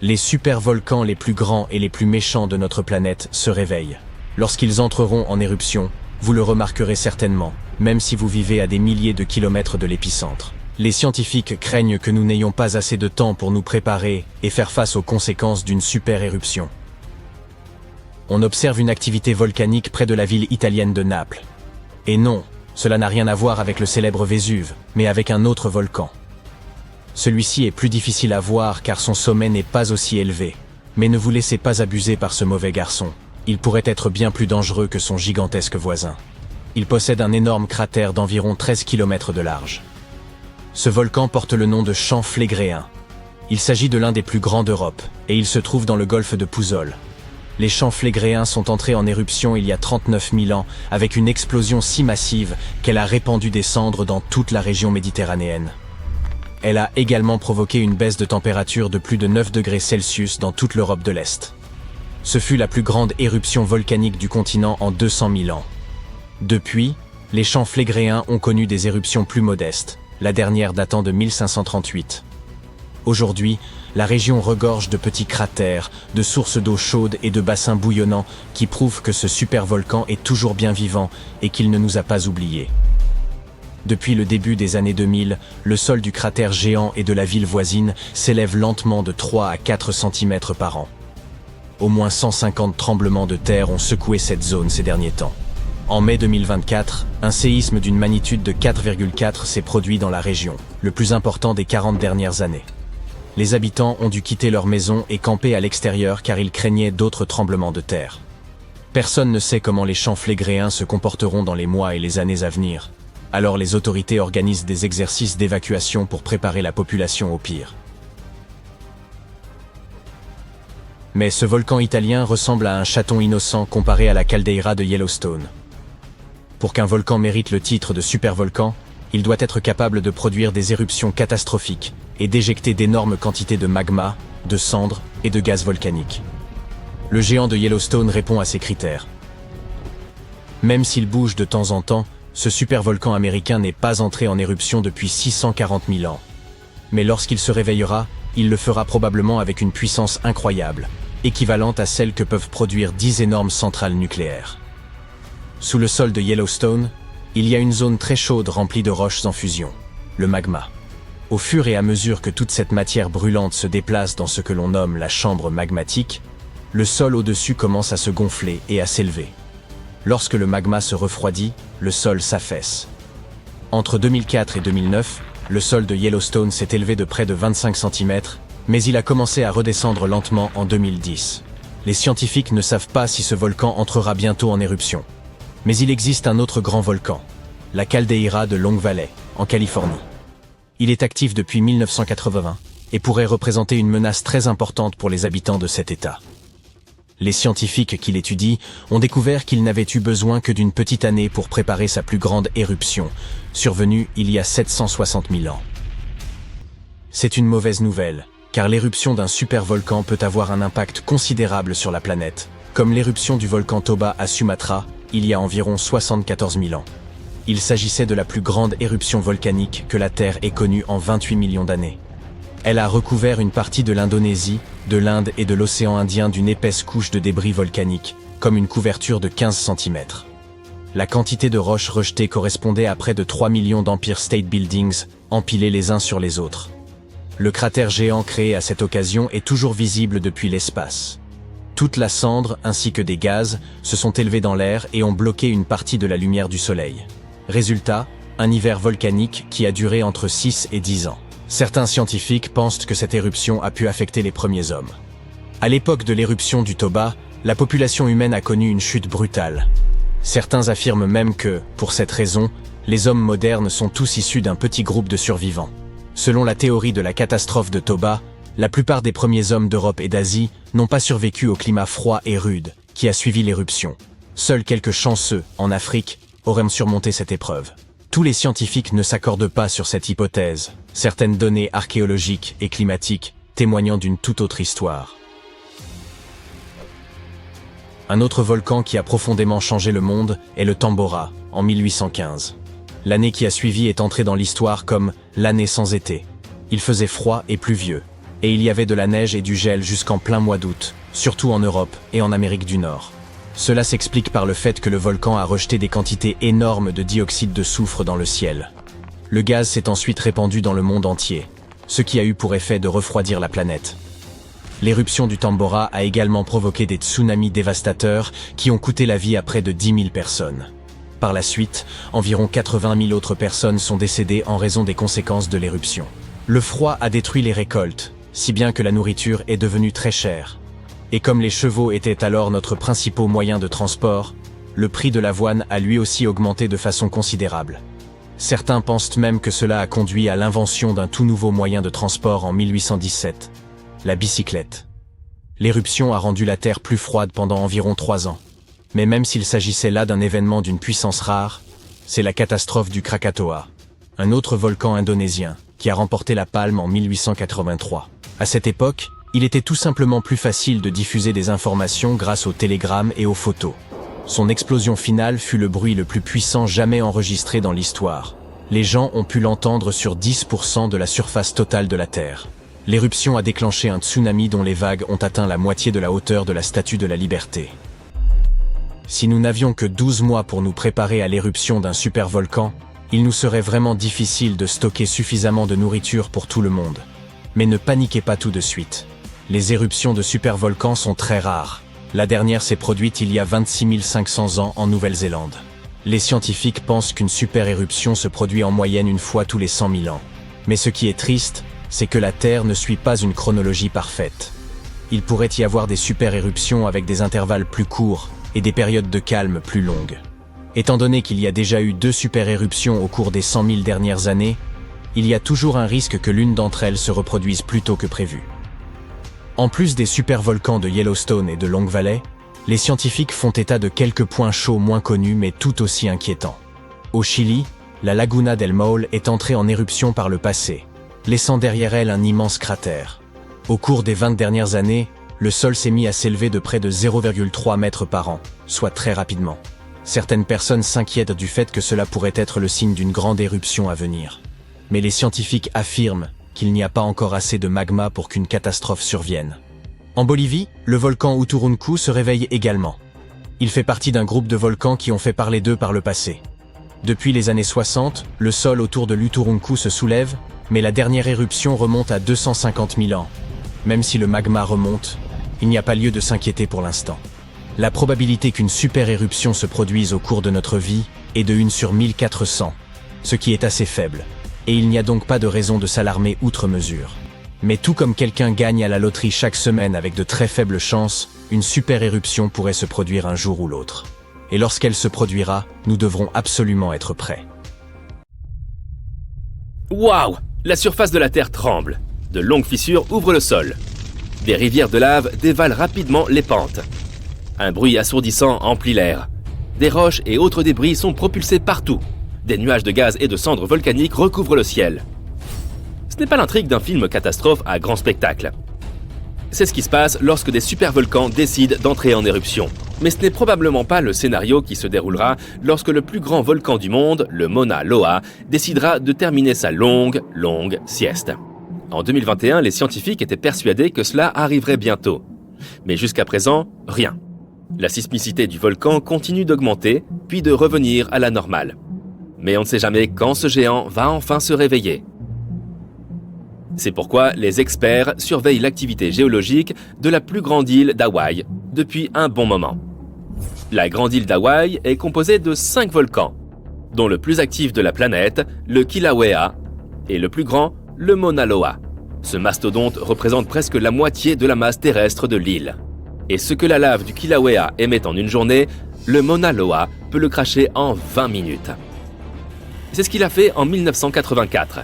Les supervolcans les plus grands et les plus méchants de notre planète se réveillent. Lorsqu'ils entreront en éruption, vous le remarquerez certainement, même si vous vivez à des milliers de kilomètres de l'épicentre. Les scientifiques craignent que nous n'ayons pas assez de temps pour nous préparer et faire face aux conséquences d'une super éruption. On observe une activité volcanique près de la ville italienne de Naples. Et non, cela n'a rien à voir avec le célèbre Vésuve, mais avec un autre volcan. Celui-ci est plus difficile à voir car son sommet n'est pas aussi élevé. Mais ne vous laissez pas abuser par ce mauvais garçon. Il pourrait être bien plus dangereux que son gigantesque voisin. Il possède un énorme cratère d'environ 13 km de large. Ce volcan porte le nom de champ Phlégréen. Il s'agit de l'un des plus grands d'Europe, et il se trouve dans le golfe de Pouzzoles. Les champs Phlégréens sont entrés en éruption il y a 39 000 ans, avec une explosion si massive qu'elle a répandu des cendres dans toute la région méditerranéenne. Elle a également provoqué une baisse de température de plus de 9 degrés Celsius dans toute l'Europe de l'Est. Ce fut la plus grande éruption volcanique du continent en 200 000 ans. Depuis, les champs Phlégréens ont connu des éruptions plus modestes, la dernière datant de 1538. Aujourd'hui, la région regorge de petits cratères, de sources d'eau chaude et de bassins bouillonnants qui prouvent que ce supervolcan est toujours bien vivant et qu'il ne nous a pas oubliés. Depuis le début des années 2000, le sol du cratère géant et de la ville voisine s'élève lentement de 3 à 4 cm par an. Au moins 150 tremblements de terre ont secoué cette zone ces derniers temps. En mai 2024, un séisme d'une magnitude de 4,4 s'est produit dans la région, le plus important des 40 dernières années. Les habitants ont dû quitter leur maison et camper à l'extérieur car ils craignaient d'autres tremblements de terre. Personne ne sait comment les champs phlégréens se comporteront dans les mois et les années à venir. Alors les autorités organisent des exercices d'évacuation pour préparer la population au pire. Mais ce volcan italien ressemble à un chaton innocent comparé à la caldeira de Yellowstone. Pour qu'un volcan mérite le titre de supervolcan, il doit être capable de produire des éruptions catastrophiques et d'éjecter d'énormes quantités de magma, de cendres et de gaz volcanique. Le géant de Yellowstone répond à ces critères. Même s'il bouge de temps en temps, ce supervolcan américain n'est pas entré en éruption depuis 640 000 ans. Mais lorsqu'il se réveillera, il le fera probablement avec une puissance incroyable, équivalente à celle que peuvent produire 10 énormes centrales nucléaires. Sous le sol de Yellowstone, il y a une zone très chaude remplie de roches en fusion, le magma. Au fur et à mesure que toute cette matière brûlante se déplace dans ce que l'on nomme la chambre magmatique, le sol au-dessus commence à se gonfler et à s'élever. Lorsque le magma se refroidit, le sol s'affaisse. Entre 2004 et 2009, le sol de Yellowstone s'est élevé de près de 25 cm, mais il a commencé à redescendre lentement en 2010. Les scientifiques ne savent pas si ce volcan entrera bientôt en éruption. Mais il existe un autre grand volcan, la caldeira de Long Valley, en Californie. Il est actif depuis 1980 et pourrait représenter une menace très importante pour les habitants de cet État. Les scientifiques qui l'étudient ont découvert qu'il n'avait eu besoin que d'une petite année pour préparer sa plus grande éruption, survenue il y a 760 000 ans. C'est une mauvaise nouvelle, car l'éruption d'un supervolcan peut avoir un impact considérable sur la planète, comme l'éruption du volcan Toba à Sumatra, il y a environ 74 000 ans. Il s'agissait de la plus grande éruption volcanique que la Terre ait connue en 28 millions d'années. Elle a recouvert une partie de l'Indonésie, de l'Inde et de l'océan Indien d'une épaisse couche de débris volcaniques, comme une couverture de 15 cm. La quantité de roches rejetées correspondait à près de 3 millions d'Empire State Buildings, empilés les uns sur les autres. Le cratère géant créé à cette occasion est toujours visible depuis l'espace. Toute la cendre ainsi que des gaz se sont élevés dans l'air et ont bloqué une partie de la lumière du soleil. Résultat, un hiver volcanique qui a duré entre 6 et 10 ans. Certains scientifiques pensent que cette éruption a pu affecter les premiers hommes. À l'époque de l'éruption du Toba, la population humaine a connu une chute brutale. Certains affirment même que, pour cette raison, les hommes modernes sont tous issus d'un petit groupe de survivants. Selon la théorie de la catastrophe de Toba, la plupart des premiers hommes d'Europe et d'Asie n'ont pas survécu au climat froid et rude qui a suivi l'éruption. Seuls quelques chanceux, en Afrique, auraient surmonté cette épreuve. Tous les scientifiques ne s'accordent pas sur cette hypothèse, certaines données archéologiques et climatiques témoignant d'une toute autre histoire. Un autre volcan qui a profondément changé le monde est le Tambora, en 1815. L'année qui a suivi est entrée dans l'histoire comme l'année sans été. Il faisait froid et pluvieux. et il y avait de la neige et du gel jusqu'en plein mois d'août, surtout en Europe et en Amérique du Nord. Cela s'explique par le fait que le volcan a rejeté des quantités énormes de dioxyde de soufre dans le ciel. Le gaz s'est ensuite répandu dans le monde entier, ce qui a eu pour effet de refroidir la planète. L'éruption du Tambora a également provoqué des tsunamis dévastateurs qui ont coûté la vie à près de 10 000 personnes. Par la suite, environ 80 000 autres personnes sont décédées en raison des conséquences de l'éruption. Le froid a détruit les récoltes, si bien que la nourriture est devenue très chère. Et comme les chevaux étaient alors notre principal moyen de transport, le prix de l'avoine a lui aussi augmenté de façon considérable. Certains pensent même que cela a conduit à l'invention d'un tout nouveau moyen de transport en 1817, la bicyclette. L'éruption a rendu la Terre plus froide pendant environ 3 ans. Mais même s'il s'agissait là d'un événement d'une puissance rare, c'est la catastrophe du Krakatoa, un autre volcan indonésien, qui a remporté la palme en 1883. À cette époque, il était tout simplement plus facile de diffuser des informations grâce aux télégrammes et aux photos. Son explosion finale fut le bruit le plus puissant jamais enregistré dans l'histoire. Les gens ont pu l'entendre sur 10% de la surface totale de la Terre. L'éruption a déclenché un tsunami dont les vagues ont atteint la moitié de la hauteur de la Statue de la Liberté. Si nous n'avions que 12 mois pour nous préparer à l'éruption d'un supervolcan, il nous serait vraiment difficile de stocker suffisamment de nourriture pour tout le monde. Mais ne paniquez pas tout de suite. Les éruptions de supervolcans sont très rares. La dernière s'est produite il y a 26 500 ans en Nouvelle-Zélande. Les scientifiques pensent qu'une super-éruption se produit en moyenne une fois tous les 100 000 ans. Mais ce qui est triste, c'est que la Terre ne suit pas une chronologie parfaite. Il pourrait y avoir des super-éruptions avec des intervalles plus courts et des périodes de calme plus longues. Étant donné qu'il y a déjà eu 2 super-éruptions au cours des 100 000 dernières années, il y a toujours un risque que l'une d'entre elles se reproduise plus tôt que prévu. En plus des supervolcans de Yellowstone et de Long Valley, les scientifiques font état de quelques points chauds moins connus mais tout aussi inquiétants. Au Chili, la Laguna del Maule est entrée en éruption par le passé, laissant derrière elle un immense cratère. Au cours des 20 dernières années, le sol s'est mis à s'élever de près de 0,3 mètres par an, soit très rapidement. Certaines personnes s'inquiètent du fait que cela pourrait être le signe d'une grande éruption à venir. Mais les scientifiques affirment qu'il n'y a pas encore assez de magma pour qu'une catastrophe survienne. En Bolivie, le volcan Uturuncu se réveille également. Il fait partie d'un groupe de volcans qui ont fait parler d'eux par le passé. Depuis les années 60, le sol autour de l'Uturuncu se soulève, mais la dernière éruption remonte à 250 000 ans. Même si le magma remonte, il n'y a pas lieu de s'inquiéter pour l'instant. La probabilité qu'une super-éruption se produise au cours de notre vie est de 1 sur 1400, ce qui est assez faible, et il n'y a donc pas de raison de s'alarmer outre mesure. Mais tout comme quelqu'un gagne à la loterie chaque semaine avec de très faibles chances, une super-éruption pourrait se produire un jour ou l'autre. Et lorsqu'elle se produira, nous devrons absolument être prêts. Waouh! La surface de la Terre tremble. De longues fissures ouvrent le sol. Des rivières de lave dévalent rapidement les pentes. Un bruit assourdissant emplit l'air. Des roches et autres débris sont propulsés partout. Des nuages de gaz et de cendres volcaniques recouvrent le ciel. Ce n'est pas l'intrigue d'un film catastrophe à grand spectacle. C'est ce qui se passe lorsque des supervolcans décident d'entrer en éruption. Mais ce n'est probablement pas le scénario qui se déroulera lorsque le plus grand volcan du monde, le Mauna Loa, décidera de terminer sa longue sieste. En 2021, les scientifiques étaient persuadés que cela arriverait bientôt. Mais jusqu'à présent, rien. La sismicité du volcan continue d'augmenter, puis de revenir à la normale. Mais on ne sait jamais quand ce géant va enfin se réveiller. C'est pourquoi les experts surveillent l'activité géologique de la plus grande île d'Hawaï depuis un bon moment. La grande île d'Hawaï est composée de 5 volcans, dont le plus actif de la planète, le Kilauea, et le plus grand, le Mauna Loa. Ce mastodonte représente presque la moitié de la masse terrestre de l'île. Et ce que la lave du Kilauea émet en une journée, le Mauna Loa peut le cracher en 20 minutes. C'est ce qu'il a fait en 1984.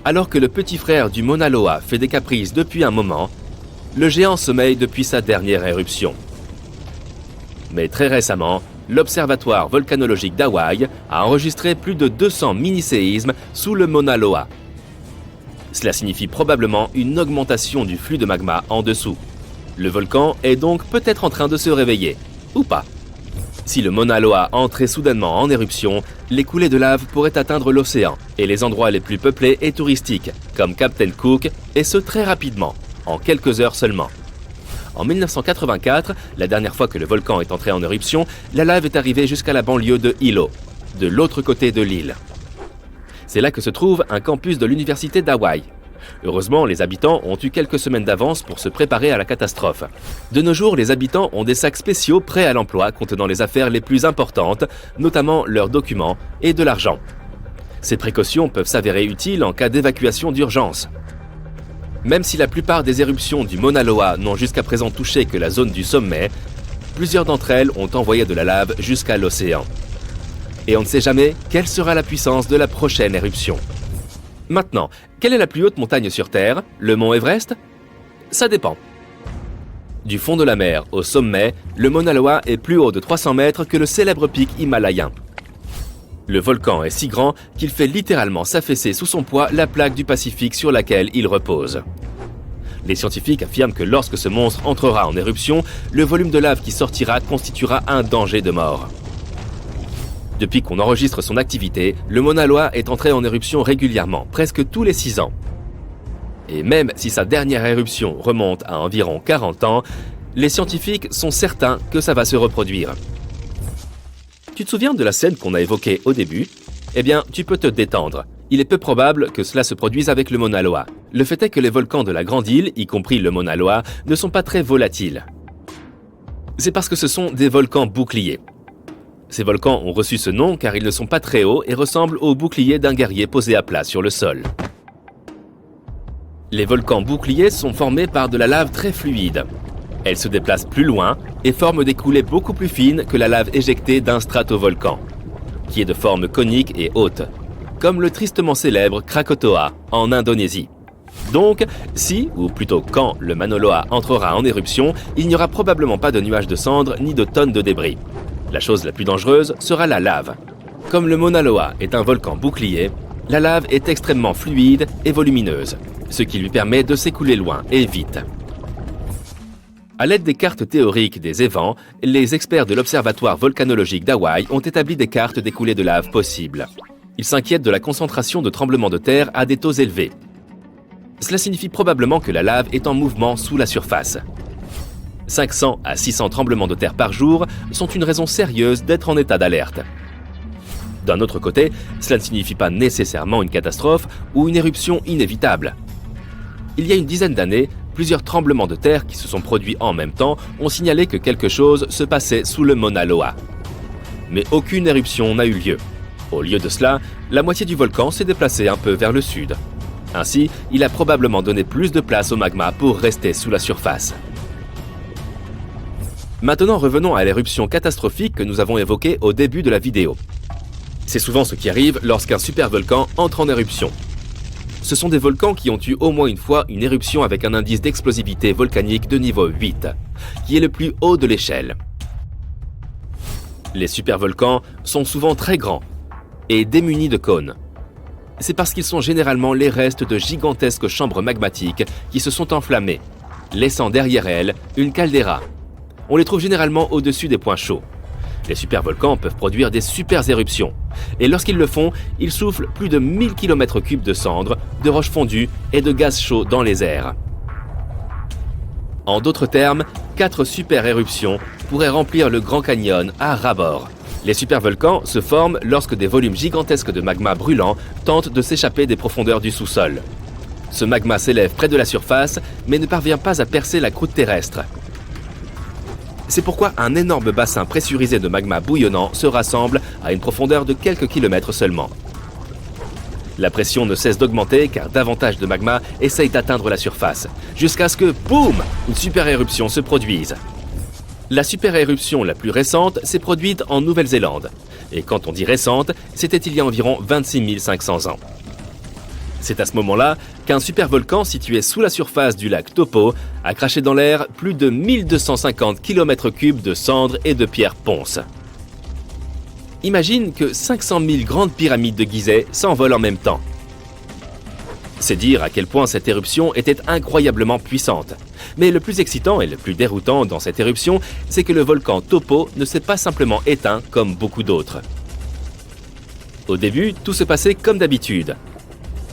Alors que le petit frère du Mauna Loa fait des caprices depuis un moment, le géant sommeille depuis sa dernière éruption. Mais très récemment, l'Observatoire volcanologique d'Hawaï a enregistré plus de 200 mini-séismes sous le Mauna Loa. Cela signifie probablement une augmentation du flux de magma en dessous. Le volcan est donc peut-être en train de se réveiller, ou pas. Si le Mauna Loa entrait soudainement en éruption, les coulées de lave pourraient atteindre l'océan et les endroits les plus peuplés et touristiques, comme Captain Cook, et ce très rapidement, en quelques heures seulement. En 1984, la dernière fois que le volcan est entré en éruption, la lave est arrivée jusqu'à la banlieue de Hilo, de l'autre côté de l'île. C'est là que se trouve un campus de l'université d'Hawaï. Heureusement, les habitants ont eu quelques semaines d'avance pour se préparer à la catastrophe. De nos jours, les habitants ont des sacs spéciaux prêts à l'emploi contenant les affaires les plus importantes, notamment leurs documents et de l'argent. Ces précautions peuvent s'avérer utiles en cas d'évacuation d'urgence. Même si la plupart des éruptions du Mauna Loa n'ont jusqu'à présent touché que la zone du sommet, plusieurs d'entre elles ont envoyé de la lave jusqu'à l'océan. Et on ne sait jamais quelle sera la puissance de la prochaine éruption. Maintenant, quelle est la plus haute montagne sur Terre? Le mont Everest? Ça dépend. Du fond de la mer au sommet, le Mauna Loa est plus haut de 300 mètres que le célèbre pic himalayen. Le volcan est si grand qu'il fait littéralement s'affaisser sous son poids la plaque du Pacifique sur laquelle il repose. Les scientifiques affirment que lorsque ce monstre entrera en éruption, le volume de lave qui sortira constituera un danger de mort. Depuis qu'on enregistre son activité, le Mauna Loa est entré en éruption régulièrement, presque tous les 6 ans. Et même si sa dernière éruption remonte à environ 40 ans, les scientifiques sont certains que ça va se reproduire. Tu te souviens de la scène qu'on a évoquée au début? Eh bien, tu peux te détendre. Il est peu probable que cela se produise avec le Mauna Loa. Le fait est que les volcans de la Grande Île, y compris le Mauna Loa, ne sont pas très volatiles. C'est parce que ce sont des volcans boucliers. Ces volcans ont reçu ce nom car ils ne sont pas très hauts et ressemblent au bouclier d'un guerrier posé à plat sur le sol. Les volcans boucliers sont formés par de la lave très fluide. Elle se déplace plus loin et forme des coulées beaucoup plus fines que la lave éjectée d'un stratovolcan, qui est de forme conique et haute, comme le tristement célèbre Krakatoa en Indonésie. Donc, si, ou plutôt quand, le Mauna Loa entrera en éruption, il n'y aura probablement pas de nuages de cendres ni de tonnes de débris. La chose la plus dangereuse sera la lave. Comme le Mauna Loa est un volcan bouclier, la lave est extrêmement fluide et volumineuse, ce qui lui permet de s'écouler loin et vite. À l'aide des cartes théoriques des évents, les experts de l'Observatoire volcanologique d'Hawaï ont établi des cartes des coulées de lave possibles. Ils s'inquiètent de la concentration de tremblements de terre à des taux élevés. Cela signifie probablement que la lave est en mouvement sous la surface. 500 à 600 tremblements de terre par jour sont une raison sérieuse d'être en état d'alerte. D'un autre côté, cela ne signifie pas nécessairement une catastrophe ou une éruption inévitable. Il y a une dizaine d'années, plusieurs tremblements de terre qui se sont produits en même temps ont signalé que quelque chose se passait sous le Mauna Loa. Mais aucune éruption n'a eu lieu. Au lieu de cela, la moitié du volcan s'est déplacée un peu vers le sud. Ainsi, il a probablement donné plus de place au magma pour rester sous la surface. Maintenant, revenons à l'éruption catastrophique que nous avons évoquée au début de la vidéo. C'est souvent ce qui arrive lorsqu'un supervolcan entre en éruption. Ce sont des volcans qui ont eu au moins une fois une éruption avec un indice d'explosivité volcanique de niveau 8, qui est le plus haut de l'échelle. Les supervolcans sont souvent très grands et démunis de cônes. C'est parce qu'ils sont généralement les restes de gigantesques chambres magmatiques qui se sont enflammées, laissant derrière elles une caldeira. On les trouve généralement au-dessus des points chauds. Les supervolcans peuvent produire des super éruptions. Et lorsqu'ils le font, ils soufflent plus de 1000 km3 de cendres, de roches fondues et de gaz chaud dans les airs. En d'autres termes, 4 super éruptions pourraient remplir le Grand Canyon à ras-bord. Les supervolcans se forment lorsque des volumes gigantesques de magma brûlant tentent de s'échapper des profondeurs du sous-sol. Ce magma s'élève près de la surface, mais ne parvient pas à percer la croûte terrestre. C'est pourquoi un énorme bassin pressurisé de magma bouillonnant se rassemble à une profondeur de quelques kilomètres seulement. La pression ne cesse d'augmenter car davantage de magma essaye d'atteindre la surface, jusqu'à ce que, boum, une super éruption se produise. La super éruption la plus récente s'est produite en Nouvelle-Zélande. Et quand on dit récente, c'était il y a environ 26 500 ans. C'est à ce moment-là qu'un supervolcan situé sous la surface du lac Taupo a craché dans l'air plus de 1250 km3 de cendres et de pierres ponces. Imagine que 500 000 grandes pyramides de Gizeh s'envolent en même temps. C'est dire à quel point cette éruption était incroyablement puissante. Mais le plus excitant et le plus déroutant dans cette éruption, c'est que le volcan Topo ne s'est pas simplement éteint comme beaucoup d'autres. Au début, tout se passait comme d'habitude.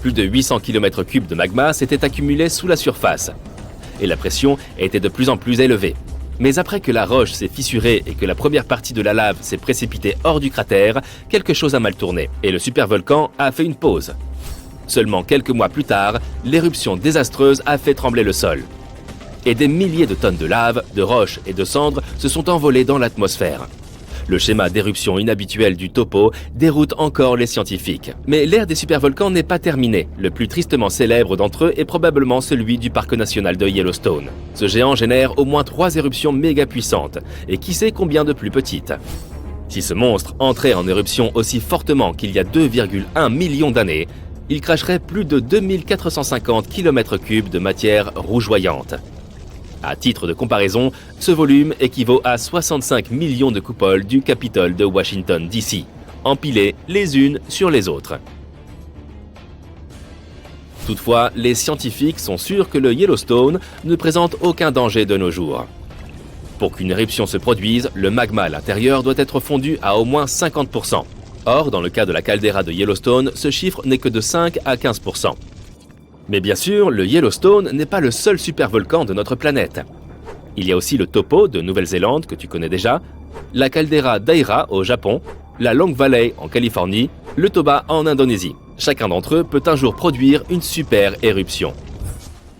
Plus de 800 km3 de magma s'étaient accumulés sous la surface. Et la pression était de plus en plus élevée. Mais après que la roche s'est fissurée et que la première partie de la lave s'est précipitée hors du cratère, quelque chose a mal tourné et le supervolcan a fait une pause. Seulement quelques mois plus tard, l'éruption désastreuse a fait trembler le sol. Et des milliers de tonnes de lave, de roches et de cendres se sont envolées dans l'atmosphère. Le schéma d'éruption inhabituel du Topo déroute encore les scientifiques. Mais l'ère des supervolcans n'est pas terminée. Le plus tristement célèbre d'entre eux est probablement celui du parc national de Yellowstone. Ce géant génère au moins 3 éruptions méga puissantes, et qui sait combien de plus petites. Si ce monstre entrait en éruption aussi fortement qu'il y a 2,1 millions d'années, il cracherait plus de 2450 km3 de matière rougeoyante. À titre de comparaison, ce volume équivaut à 65 millions de coupoles du Capitole de Washington DC, empilées les unes sur les autres. Toutefois, les scientifiques sont sûrs que le Yellowstone ne présente aucun danger de nos jours. Pour qu'une éruption se produise, le magma à l'intérieur doit être fondu à au moins 50%. Or, dans le cas de la caldeira de Yellowstone, ce chiffre n'est que de 5 à 15%. Mais bien sûr, le Yellowstone n'est pas le seul supervolcan de notre planète. Il y a aussi le Topo de Nouvelle-Zélande, que tu connais déjà, la caldeira d'Aira au Japon, la Long Valley en Californie, le Toba en Indonésie. Chacun d'entre eux peut un jour produire une super éruption.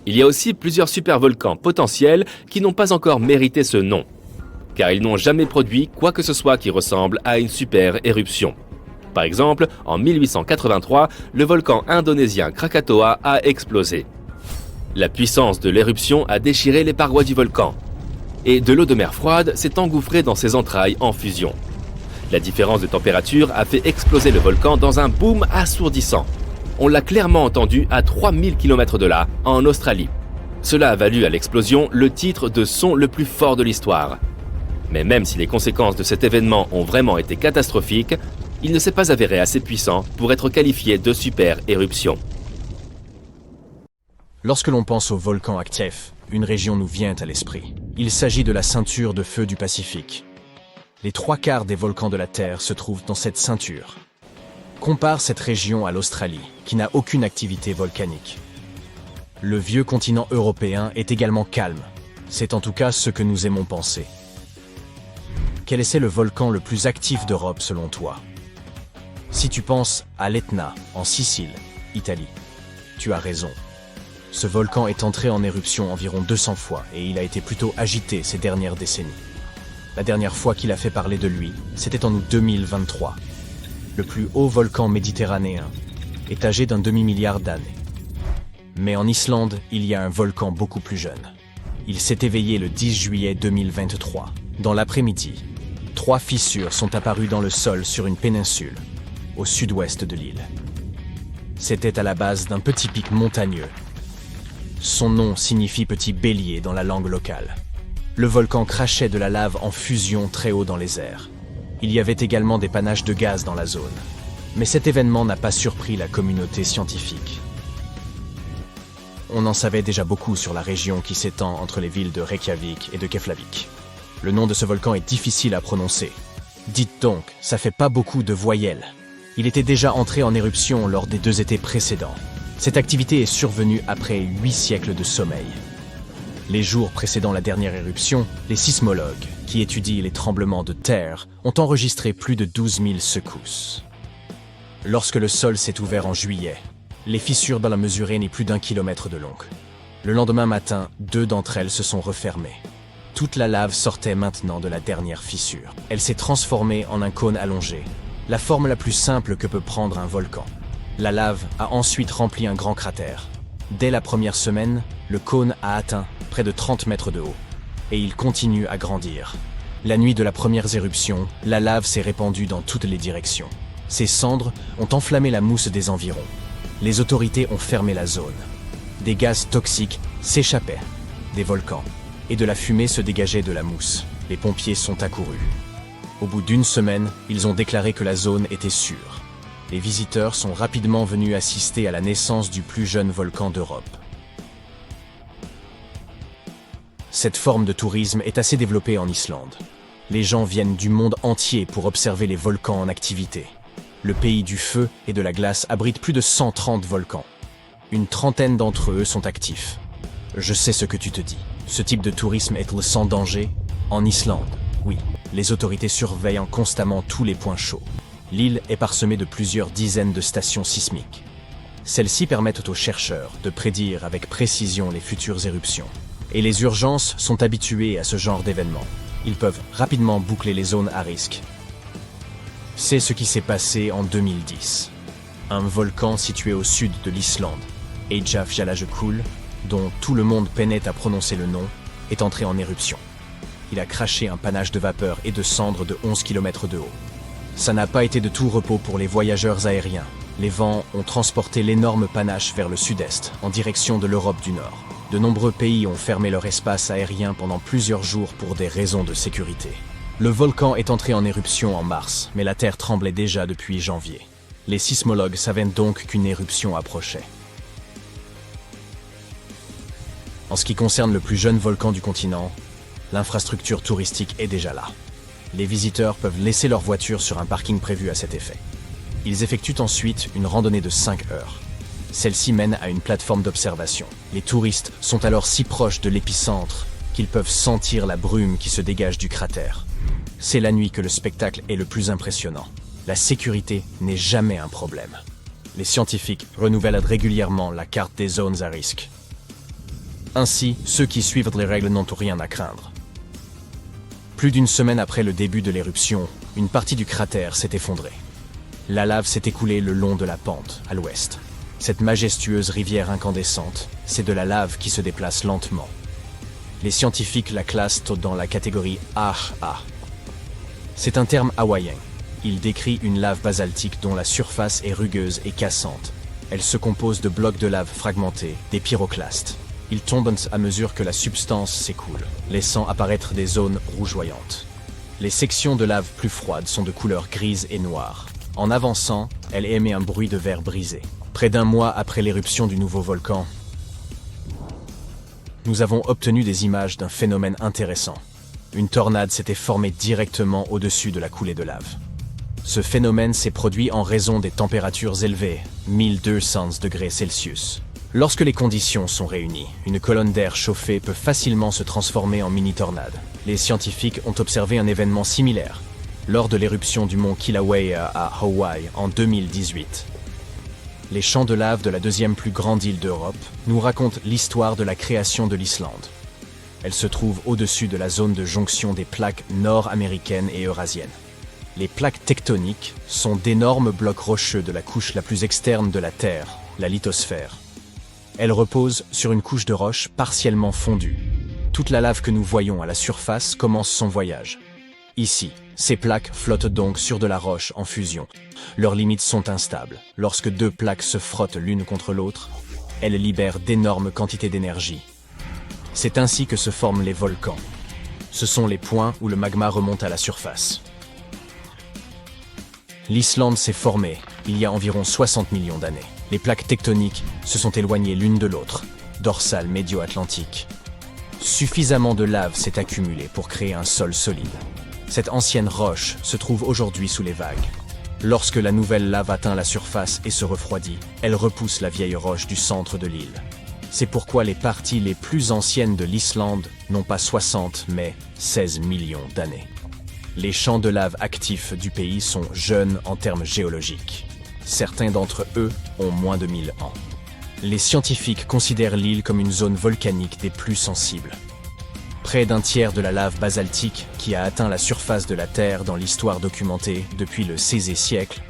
Il y a aussi plusieurs supervolcans potentiels qui n'ont pas encore mérité ce nom, car ils n'ont jamais produit quoi que ce soit qui ressemble à une super éruption. Par exemple, en 1883, le volcan indonésien Krakatoa a explosé. La puissance de l'éruption a déchiré les parois du volcan, et de l'eau de mer froide s'est engouffrée dans ses entrailles en fusion. La différence de température a fait exploser le volcan dans un boom assourdissant. On l'a clairement entendu à 3000 km de là, en Australie. Cela a valu à l'explosion le titre de son le plus fort de l'histoire. Mais même si les conséquences de cet événement ont vraiment été catastrophiques, il ne s'est pas avéré assez puissant pour être qualifié de super éruption. Lorsque l'on pense au volcan Aktief, une région nous vient à l'esprit. Il s'agit de la ceinture de feu du Pacifique. Les 3/4 des volcans de la Terre se trouvent dans cette ceinture. Compare cette région à l'Australie, qui n'a aucune activité volcanique. Le vieux continent européen est également calme. C'est en tout cas ce que nous aimons penser. Quel est le volcan le plus actif d'Europe selon toi ? Si tu penses à l'Etna, en Sicile, Italie, tu as raison. Ce volcan est entré en éruption environ 200 fois et il a été plutôt agité ces dernières décennies. La dernière fois qu'il a fait parler de lui, c'était en août 2023. Le plus haut volcan méditerranéen est âgé d'un demi-milliard d'années. Mais en Islande, il y a un volcan beaucoup plus jeune. Il s'est éveillé le 10 juillet 2023. Dans l'après-midi, 3 fissures sont apparues dans le sol sur une péninsule, au sud-ouest de l'île. C'était à la base d'un petit pic montagneux. Son nom signifie petit bélier dans la langue locale. Le volcan crachait de la lave en fusion très haut dans les airs. Il y avait également des panaches de gaz dans la zone. Mais cet événement n'a pas surpris la communauté scientifique. On en savait déjà beaucoup sur la région qui s'étend entre les villes de Reykjavik et de Keflavik. Le nom de ce volcan est difficile à prononcer. Dites donc, ça fait pas beaucoup de voyelles. Il était déjà entré en éruption lors des 2 étés précédents. Cette activité est survenue après 8 siècles de sommeil. Les jours précédant la dernière éruption, les sismologues, qui étudient les tremblements de terre, ont enregistré plus de 12 000 secousses. Lorsque le sol s'est ouvert en juillet, les fissures dans la mesurée n'est plus d'1 kilomètre de long. Le lendemain matin, 2 d'entre elles se sont refermées. Toute la lave sortait maintenant de la dernière fissure. Elle s'est transformée en un cône allongé, la forme la plus simple que peut prendre un volcan. La lave a ensuite rempli un grand cratère. Dès la première semaine, le cône a atteint près de 30 mètres de haut, et il continue à grandir. La nuit de la première éruption, la lave s'est répandue dans toutes les directions. Ces cendres ont enflammé la mousse des environs. Les autorités ont fermé la zone. Des gaz toxiques s'échappaient des volcans, et de la fumée se dégageait de la mousse. Les pompiers sont accourus. Au bout d'1 semaine, ils ont déclaré que la zone était sûre. Les visiteurs sont rapidement venus assister à la naissance du plus jeune volcan d'Europe. Cette forme de tourisme est assez développée en Islande. Les gens viennent du monde entier pour observer les volcans en activité. Le pays du feu et de la glace abrite plus de 130 volcans. Une trentaine d'entre eux sont actifs. Je sais ce que tu te dis. Ce type de tourisme est-il sans danger? En Islande, oui. Les autorités surveillent constamment tous les points chauds. L'île est parsemée de plusieurs dizaines de stations sismiques. Celles-ci permettent aux chercheurs de prédire avec précision les futures éruptions. Et les urgences sont habituées à ce genre d'événements. Ils peuvent rapidement boucler les zones à risque. C'est ce qui s'est passé en 2010. Un volcan situé au sud de l'Islande, Eyjafjallajökull, dont tout le monde peinait à prononcer le nom, est entré en éruption. Il a craché un panache de vapeur et de cendres de 11 km de haut. Ça n'a pas été de tout repos pour les voyageurs aériens. Les vents ont transporté l'énorme panache vers le sud-est, en direction de l'Europe du Nord. De nombreux pays ont fermé leur espace aérien pendant plusieurs jours pour des raisons de sécurité. Le volcan est entré en éruption en mars, mais la Terre tremblait déjà depuis janvier. Les sismologues savaient donc qu'une éruption approchait. En ce qui concerne le plus jeune volcan du continent, l'infrastructure touristique est déjà là. Les visiteurs peuvent laisser leur voiture sur un parking prévu à cet effet. Ils effectuent ensuite une randonnée de 5 heures. Celle-ci mène à une plateforme d'observation. Les touristes sont alors si proches de l'épicentre qu'ils peuvent sentir la brume qui se dégage du cratère. C'est la nuit que le spectacle est le plus impressionnant. La sécurité n'est jamais un problème. Les scientifiques renouvellent régulièrement la carte des zones à risque. Ainsi, ceux qui suivent les règles n'ont rien à craindre. Plus d'une semaine après le début de l'éruption, une partie du cratère s'est effondrée. La lave s'est écoulée le long de la pente, à l'ouest. Cette majestueuse rivière incandescente, c'est de la lave qui se déplace lentement. Les scientifiques la classent dans la catégorie AHA. C'est un terme hawaïen. Il décrit une lave basaltique dont la surface est rugueuse et cassante. Elle se compose de blocs de lave fragmentés, des pyroclastes. Ils tombent à mesure que la substance s'écoule, laissant apparaître des zones rougeoyantes. Les sections de lave plus froides sont de couleur grise et noire. En avançant, elle émet un bruit de verre brisé. Près d'un mois après l'éruption du nouveau volcan, nous avons obtenu des images d'un phénomène intéressant. Une tornade s'était formée directement au-dessus de la coulée de lave. Ce phénomène s'est produit en raison des températures élevées, 1200 degrés Celsius. Lorsque les conditions sont réunies, une colonne d'air chauffée peut facilement se transformer en mini-tornade. Les scientifiques ont observé un événement similaire lors de l'éruption du mont Kilauea à Hawaï en 2018. Les champs de lave de la deuxième plus grande île d'Europe nous racontent l'histoire de la création de l'Islande. Elle se trouve au-dessus de la zone de jonction des plaques nord-américaines et eurasiennes. Les plaques tectoniques sont d'énormes blocs rocheux de la couche la plus externe de la Terre, la lithosphère. Elle repose sur une couche de roche partiellement fondue. Toute la lave que nous voyons à la surface commence son voyage. Ici, ces plaques flottent donc sur de la roche en fusion. Leurs limites sont instables. Lorsque deux plaques se frottent l'une contre l'autre, elles libèrent d'énormes quantités d'énergie. C'est ainsi que se forment les volcans. Ce sont les points où le magma remonte à la surface. L'Islande s'est formée il y a environ 60 millions d'années. Les plaques tectoniques se sont éloignées l'une de l'autre, dorsale médio-atlantique. Suffisamment de lave s'est accumulée pour créer un sol solide. Cette ancienne roche se trouve aujourd'hui sous les vagues. Lorsque la nouvelle lave atteint la surface et se refroidit, elle repousse la vieille roche du centre de l'île. C'est pourquoi les parties les plus anciennes de l'Islande n'ont pas 60 mais 16 millions d'années. Les champs de lave actifs du pays sont jeunes en termes géologiques. Certains d'entre eux ont moins de 1000 ans. Les scientifiques considèrent l'île comme une zone volcanique des plus sensibles. Près d'un tiers de la lave basaltique qui a atteint la surface de la Terre dans l'histoire documentée depuis le XVIe siècle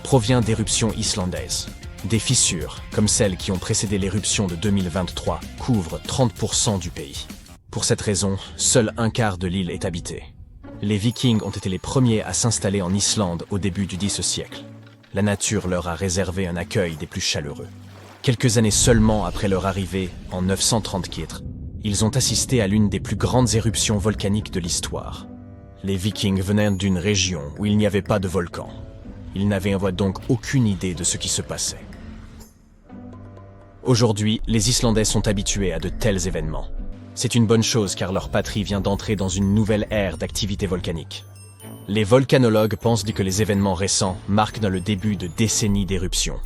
provient d'éruptions islandaises. Des fissures, comme celles qui ont précédé l'éruption de 2023, couvrent 30% du pays. Pour cette raison, seul un quart de l'île est habité. Les Vikings ont été les premiers à s'installer en Islande au début du Xe siècle. La nature leur a réservé un accueil des plus chaleureux. Quelques années seulement après leur arrivée, en 934, ils ont assisté à l'une des plus grandes éruptions volcaniques de l'histoire. Les Vikings venaient d'une région où il n'y avait pas de volcan. Ils n'avaient donc aucune idée de ce qui se passait. Aujourd'hui, les Islandais sont habitués à de tels événements. C'est une bonne chose car leur patrie vient d'entrer dans une nouvelle ère d'activité volcanique. Les volcanologues pensent que les événements récents marquent le début de décennies d'éruptions.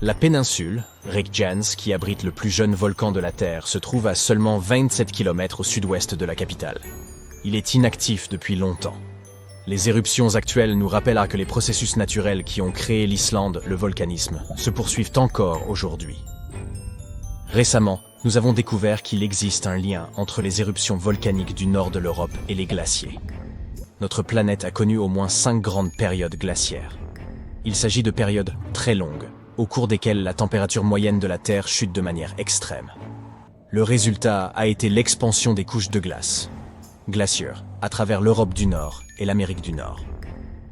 La péninsule, Reykjanes, qui abrite le plus jeune volcan de la Terre, se trouve à seulement 27 km au sud-ouest de la capitale. Il est inactif depuis longtemps. Les éruptions actuelles nous rappellent que les processus naturels qui ont créé l'Islande, le volcanisme, se poursuivent encore aujourd'hui. Récemment, nous avons découvert qu'il existe un lien entre les éruptions volcaniques du nord de l'Europe et les glaciers. Notre planète a connu au moins 5 grandes périodes glaciaires. Il s'agit de périodes très longues, au cours desquelles la température moyenne de la Terre chute de manière extrême. Le résultat a été l'expansion des couches de glace, glaciaires, à travers l'Europe du Nord et l'Amérique du Nord.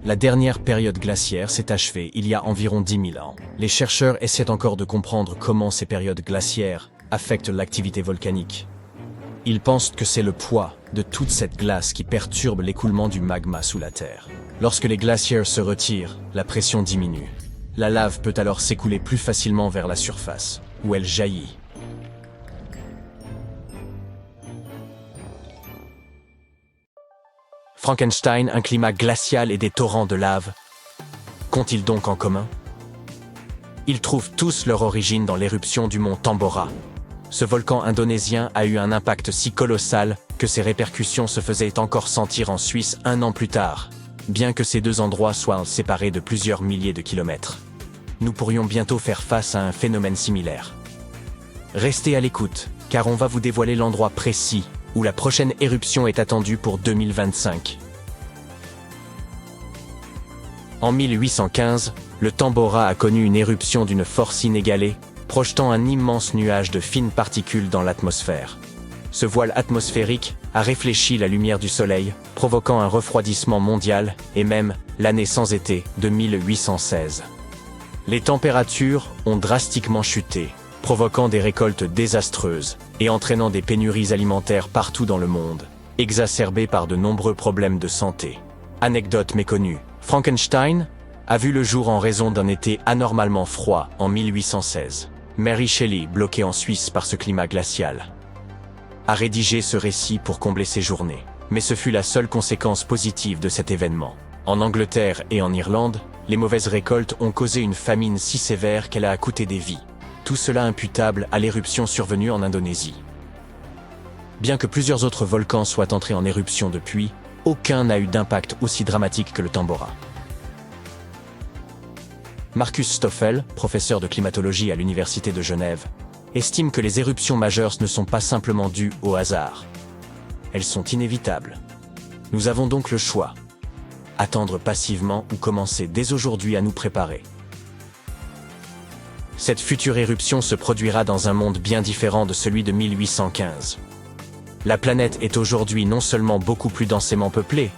La dernière période glaciaire s'est achevée il y a environ 10 000 ans. Les chercheurs essaient encore de comprendre comment ces périodes glaciaires affectent l'activité volcanique. Ils pensent que c'est le poids de toute cette glace qui perturbe l'écoulement du magma sous la Terre. Lorsque les glaciers se retirent, la pression diminue. La lave peut alors s'écouler plus facilement vers la surface, où elle jaillit. Frankenstein, un climat glacial et des torrents de lave, qu'ont-ils donc en commun? Ils trouvent tous leur origine dans l'éruption du mont Tambora. Ce volcan indonésien a eu un impact si colossal que ses répercussions se faisaient encore sentir en Suisse 1 an plus tard, bien que ces deux endroits soient séparés de plusieurs milliers de kilomètres. Nous pourrions bientôt faire face à un phénomène similaire. Restez à l'écoute, car on va vous dévoiler l'endroit précis où la prochaine éruption est attendue pour 2025. En 1815, le Tambora a connu une éruption d'une force inégalée, projetant un immense nuage de fines particules dans l'atmosphère. Ce voile atmosphérique a réfléchi la lumière du Soleil, provoquant un refroidissement mondial et même l'année sans été de 1816. Les températures ont drastiquement chuté, provoquant des récoltes désastreuses et entraînant des pénuries alimentaires partout dans le monde, exacerbées par de nombreux problèmes de santé. Anecdote méconnue, Frankenstein a vu le jour en raison d'un été anormalement froid en 1816. Mary Shelley, bloquée en Suisse par ce climat glacial, a rédigé ce récit pour combler ses journées. Mais ce fut la seule conséquence positive de cet événement. En Angleterre et en Irlande, les mauvaises récoltes ont causé une famine si sévère qu'elle a coûté des vies. Tout cela imputable à l'éruption survenue en Indonésie. Bien que plusieurs autres volcans soient entrés en éruption depuis, aucun n'a eu d'impact aussi dramatique que le Tambora. Markus Stoffel, professeur de climatologie à l'Université de Genève, estime que les éruptions majeures ne sont pas simplement dues au hasard. Elles sont inévitables. Nous avons donc le choix. Attendre passivement ou commencer dès aujourd'hui à nous préparer. Cette future éruption se produira dans un monde bien différent de celui de 1815. La planète est aujourd'hui non seulement beaucoup plus densément peuplée,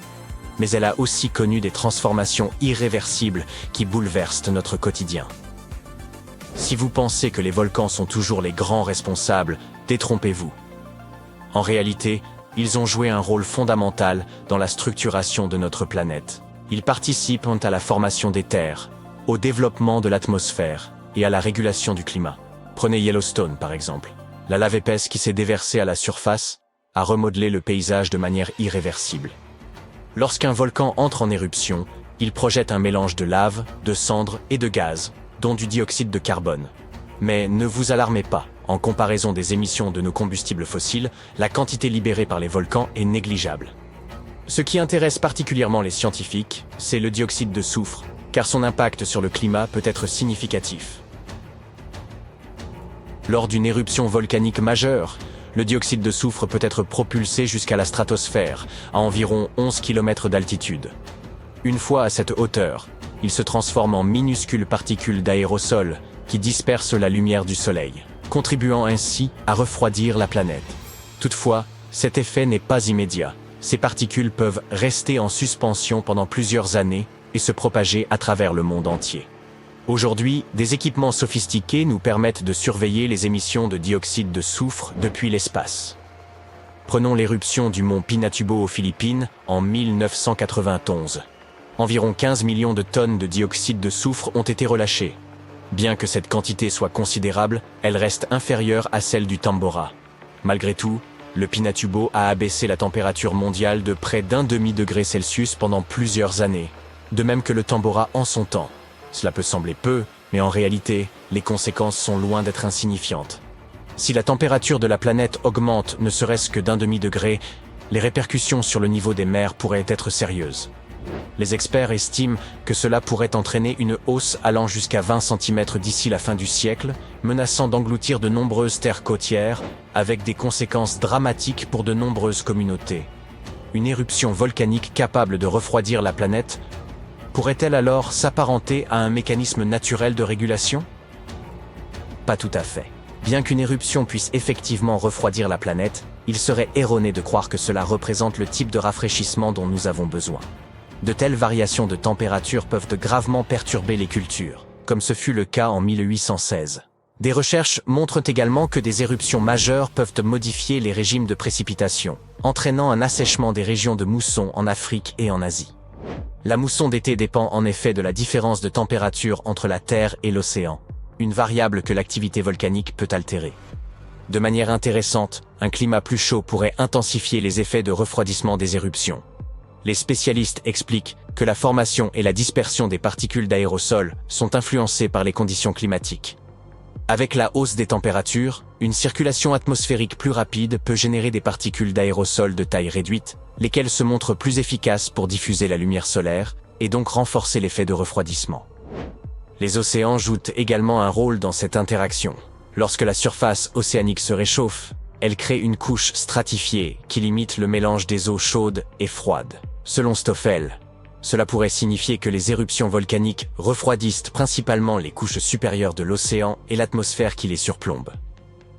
mais elle a aussi connu des transformations irréversibles qui bouleversent notre quotidien. Si vous pensez que les volcans sont toujours les grands responsables, détrompez-vous. En réalité, ils ont joué un rôle fondamental dans la structuration de notre planète. Ils participent à la formation des terres, au développement de l'atmosphère et à la régulation du climat. Prenez Yellowstone par exemple. La lave épaisse qui s'est déversée à la surface a remodelé le paysage de manière irréversible. Lorsqu'un volcan entre en éruption, il projette un mélange de lave, de cendres et de gaz, dont du dioxyde de carbone. Mais ne vous alarmez pas, en comparaison des émissions de nos combustibles fossiles, la quantité libérée par les volcans est négligeable. Ce qui intéresse particulièrement les scientifiques, c'est le dioxyde de soufre, car son impact sur le climat peut être significatif. Lors d'une éruption volcanique majeure, le dioxyde de soufre peut être propulsé jusqu'à la stratosphère, à environ 11 km d'altitude. Une fois à cette hauteur, il se transforme en minuscules particules d'aérosol qui dispersent la lumière du Soleil, contribuant ainsi à refroidir la planète. Toutefois, cet effet n'est pas immédiat. Ces particules peuvent rester en suspension pendant plusieurs années et se propager à travers le monde entier. Aujourd'hui, des équipements sophistiqués nous permettent de surveiller les émissions de dioxyde de soufre depuis l'espace. Prenons l'éruption du mont Pinatubo aux Philippines en 1991. Environ 15 millions de tonnes de dioxyde de soufre ont été relâchées. Bien que cette quantité soit considérable, elle reste inférieure à celle du Tambora. Malgré tout, le Pinatubo a abaissé la température mondiale de près d'1,5 degré Celsius pendant plusieurs années, de même que le Tambora en son temps. Cela peut sembler peu, mais en réalité, les conséquences sont loin d'être insignifiantes. Si la température de la planète augmente ne serait-ce que d'1,5 degré, les répercussions sur le niveau des mers pourraient être sérieuses. Les experts estiment que cela pourrait entraîner une hausse allant jusqu'à 20 cm d'ici la fin du siècle, menaçant d'engloutir de nombreuses terres côtières, avec des conséquences dramatiques pour de nombreuses communautés. Une éruption volcanique capable de refroidir la planète pourrait-elle alors s'apparenter à un mécanisme naturel de régulation? Pas tout à fait. Bien qu'une éruption puisse effectivement refroidir la planète, il serait erroné de croire que cela représente le type de rafraîchissement dont nous avons besoin. De telles variations de température peuvent gravement perturber les cultures, comme ce fut le cas en 1816. Des recherches montrent également que des éruptions majeures peuvent modifier les régimes de précipitation, entraînant un assèchement des régions de mousson en Afrique et en Asie. La mousson d'été dépend en effet de la différence de température entre la Terre et l'océan, une variable que l'activité volcanique peut altérer. De manière intéressante, un climat plus chaud pourrait intensifier les effets de refroidissement des éruptions. Les spécialistes expliquent que la formation et la dispersion des particules d'aérosols sont influencées par les conditions climatiques. Avec la hausse des températures, une circulation atmosphérique plus rapide peut générer des particules d'aérosols de taille réduite, lesquelles se montrent plus efficaces pour diffuser la lumière solaire et donc renforcer l'effet de refroidissement. Les océans jouent également un rôle dans cette interaction. Lorsque la surface océanique se réchauffe, elle crée une couche stratifiée qui limite le mélange des eaux chaudes et froides. Selon Stoffel, cela pourrait signifier que les éruptions volcaniques refroidissent principalement les couches supérieures de l'océan et l'atmosphère qui les surplombe.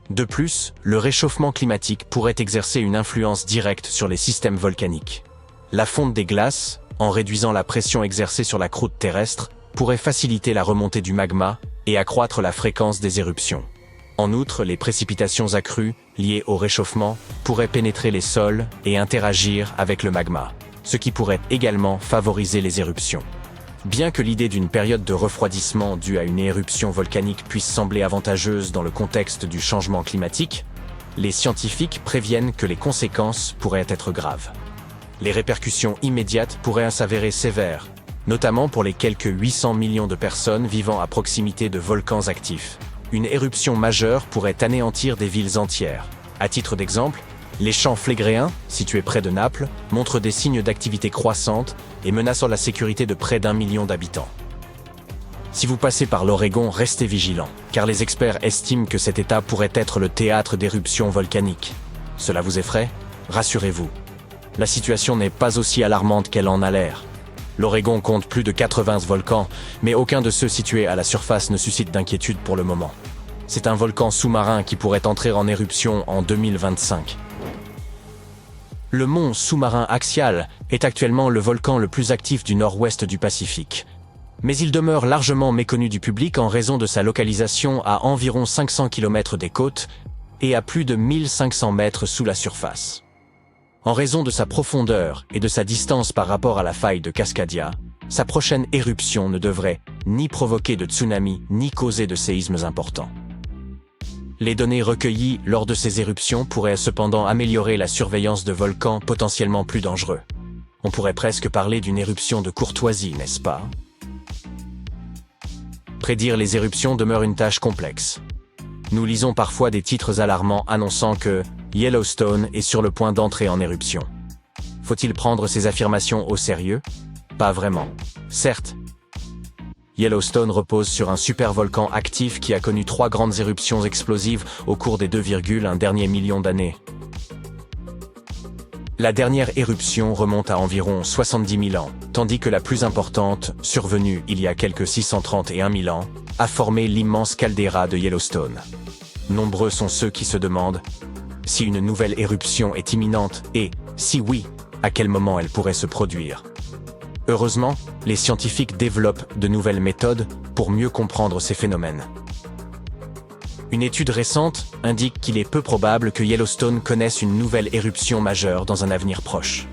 De plus, le réchauffement climatique pourrait exercer une influence directe sur les systèmes volcaniques. La fonte des glaces, en réduisant la pression exercée sur la croûte terrestre, pourrait faciliter la remontée du magma et accroître la fréquence des éruptions. En outre, les précipitations accrues, liées au réchauffement, pourraient pénétrer les sols et interagir avec le magma, ce qui pourrait également favoriser les éruptions. Bien que l'idée d'une période de refroidissement due à une éruption volcanique puisse sembler avantageuse dans le contexte du changement climatique, les scientifiques préviennent que les conséquences pourraient être graves. Les répercussions immédiates pourraient s'avérer sévères, notamment pour les quelques 800 millions de personnes vivant à proximité de volcans actifs. Une éruption majeure pourrait anéantir des villes entières. À titre d'exemple, les champs Flégréens, situés près de Naples, montrent des signes d'activité croissante et menaçant la sécurité de près d'1 million d'habitants. Si vous passez par l'Oregon, restez vigilants, car les experts estiment que cet état pourrait être le théâtre d'éruptions volcaniques. Cela vous effraie? Rassurez-vous. La situation n'est pas aussi alarmante qu'elle en a l'air. L'Oregon compte plus de 80 volcans, mais aucun de ceux situés à la surface ne suscite d'inquiétude pour le moment. C'est un volcan sous-marin qui pourrait entrer en éruption en 2025. Le mont sous-marin Axial est actuellement le volcan le plus actif du nord-ouest du Pacifique. Mais il demeure largement méconnu du public en raison de sa localisation à environ 500 km des côtes et à plus de 1500 mètres sous la surface. En raison de sa profondeur et de sa distance par rapport à la faille de Cascadia, sa prochaine éruption ne devrait ni provoquer de tsunami ni causer de séismes importants. Les données recueillies lors de ces éruptions pourraient cependant améliorer la surveillance de volcans potentiellement plus dangereux. On pourrait presque parler d'une éruption de courtoisie, n'est-ce pas? Prédire les éruptions demeure une tâche complexe. Nous lisons parfois des titres alarmants annonçant que Yellowstone est sur le point d'entrer en éruption. Faut-il prendre ces affirmations au sérieux? Pas vraiment. Certes, Yellowstone repose sur un supervolcan actif qui a connu 3 grandes éruptions explosives au cours des 2,1 derniers millions d'années. La dernière éruption remonte à environ 70 000 ans, tandis que la plus importante, survenue il y a quelques 631 000 ans, a formé l'immense caldeira de Yellowstone. Nombreux sont ceux qui se demandent si une nouvelle éruption est imminente et, si oui, à quel moment elle pourrait se produire. Heureusement, les scientifiques développent de nouvelles méthodes pour mieux comprendre ces phénomènes. Une étude récente indique qu'il est peu probable que Yellowstone connaisse une nouvelle éruption majeure dans un avenir proche.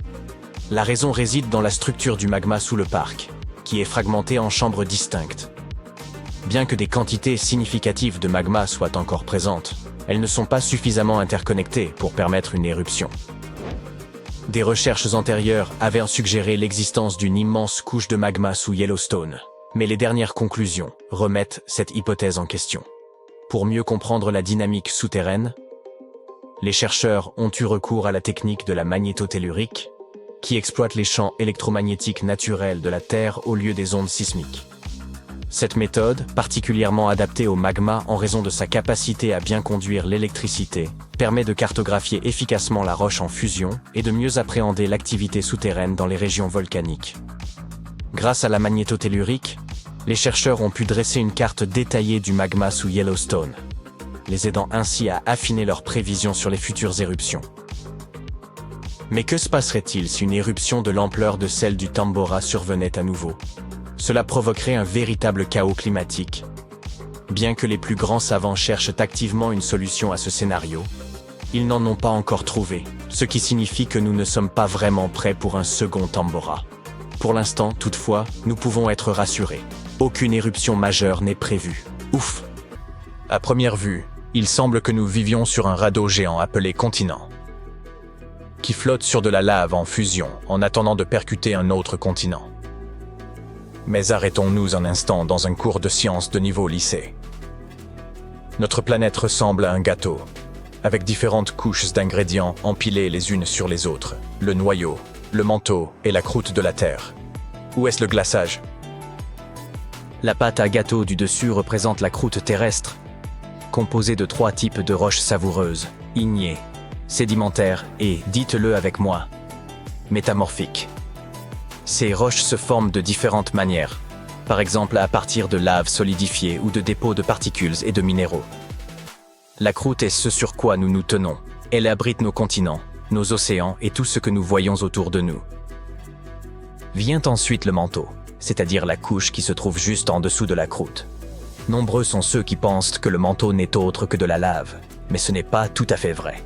La raison réside dans la structure du magma sous le parc, qui est fragmenté en chambres distinctes. Bien que des quantités significatives de magma soient encore présentes, elles ne sont pas suffisamment interconnectées pour permettre une éruption. Des recherches antérieures avaient suggéré l'existence d'une immense couche de magma sous Yellowstone, mais les dernières conclusions remettent cette hypothèse en question. Pour mieux comprendre la dynamique souterraine, les chercheurs ont eu recours à la technique de la magnétotellurique, qui exploite les champs électromagnétiques naturels de la Terre au lieu des ondes sismiques. Cette méthode, particulièrement adaptée au magma en raison de sa capacité à bien conduire l'électricité, permet de cartographier efficacement la roche en fusion et de mieux appréhender l'activité souterraine dans les régions volcaniques. Grâce à la magnétotellurique, les chercheurs ont pu dresser une carte détaillée du magma sous Yellowstone, les aidant ainsi à affiner leurs prévisions sur les futures éruptions. Mais que se passerait-il si une éruption de l'ampleur de celle du Tambora survenait à nouveau ? Cela provoquerait un véritable chaos climatique. Bien que les plus grands savants cherchent activement une solution à ce scénario, ils n'en ont pas encore trouvé, ce qui signifie que nous ne sommes pas vraiment prêts pour un second Tambora. Pour l'instant, toutefois, nous pouvons être rassurés. Aucune éruption majeure n'est prévue. Ouf! À première vue, il semble que nous vivions sur un radeau géant appelé continent, qui flotte sur de la lave en fusion en attendant de percuter un autre continent. Mais arrêtons-nous un instant dans un cours de sciences de niveau lycée. Notre planète ressemble à un gâteau, avec différentes couches d'ingrédients empilées les unes sur les autres, le noyau, le manteau et la croûte de la Terre. Où est-ce le glaçage ? La pâte à gâteau du dessus représente la croûte terrestre, composée de 3 types de roches savoureuses, ignées, sédimentaires et, dites-le avec moi, métamorphiques. Ces roches se forment de différentes manières, par exemple à partir de lave solidifiée ou de dépôts de particules et de minéraux. La croûte est ce sur quoi nous nous tenons. Elle abrite nos continents, nos océans et tout ce que nous voyons autour de nous. Vient ensuite le manteau, c'est-à-dire la couche qui se trouve juste en dessous de la croûte. Nombreux sont ceux qui pensent que le manteau n'est autre que de la lave, mais ce n'est pas tout à fait vrai.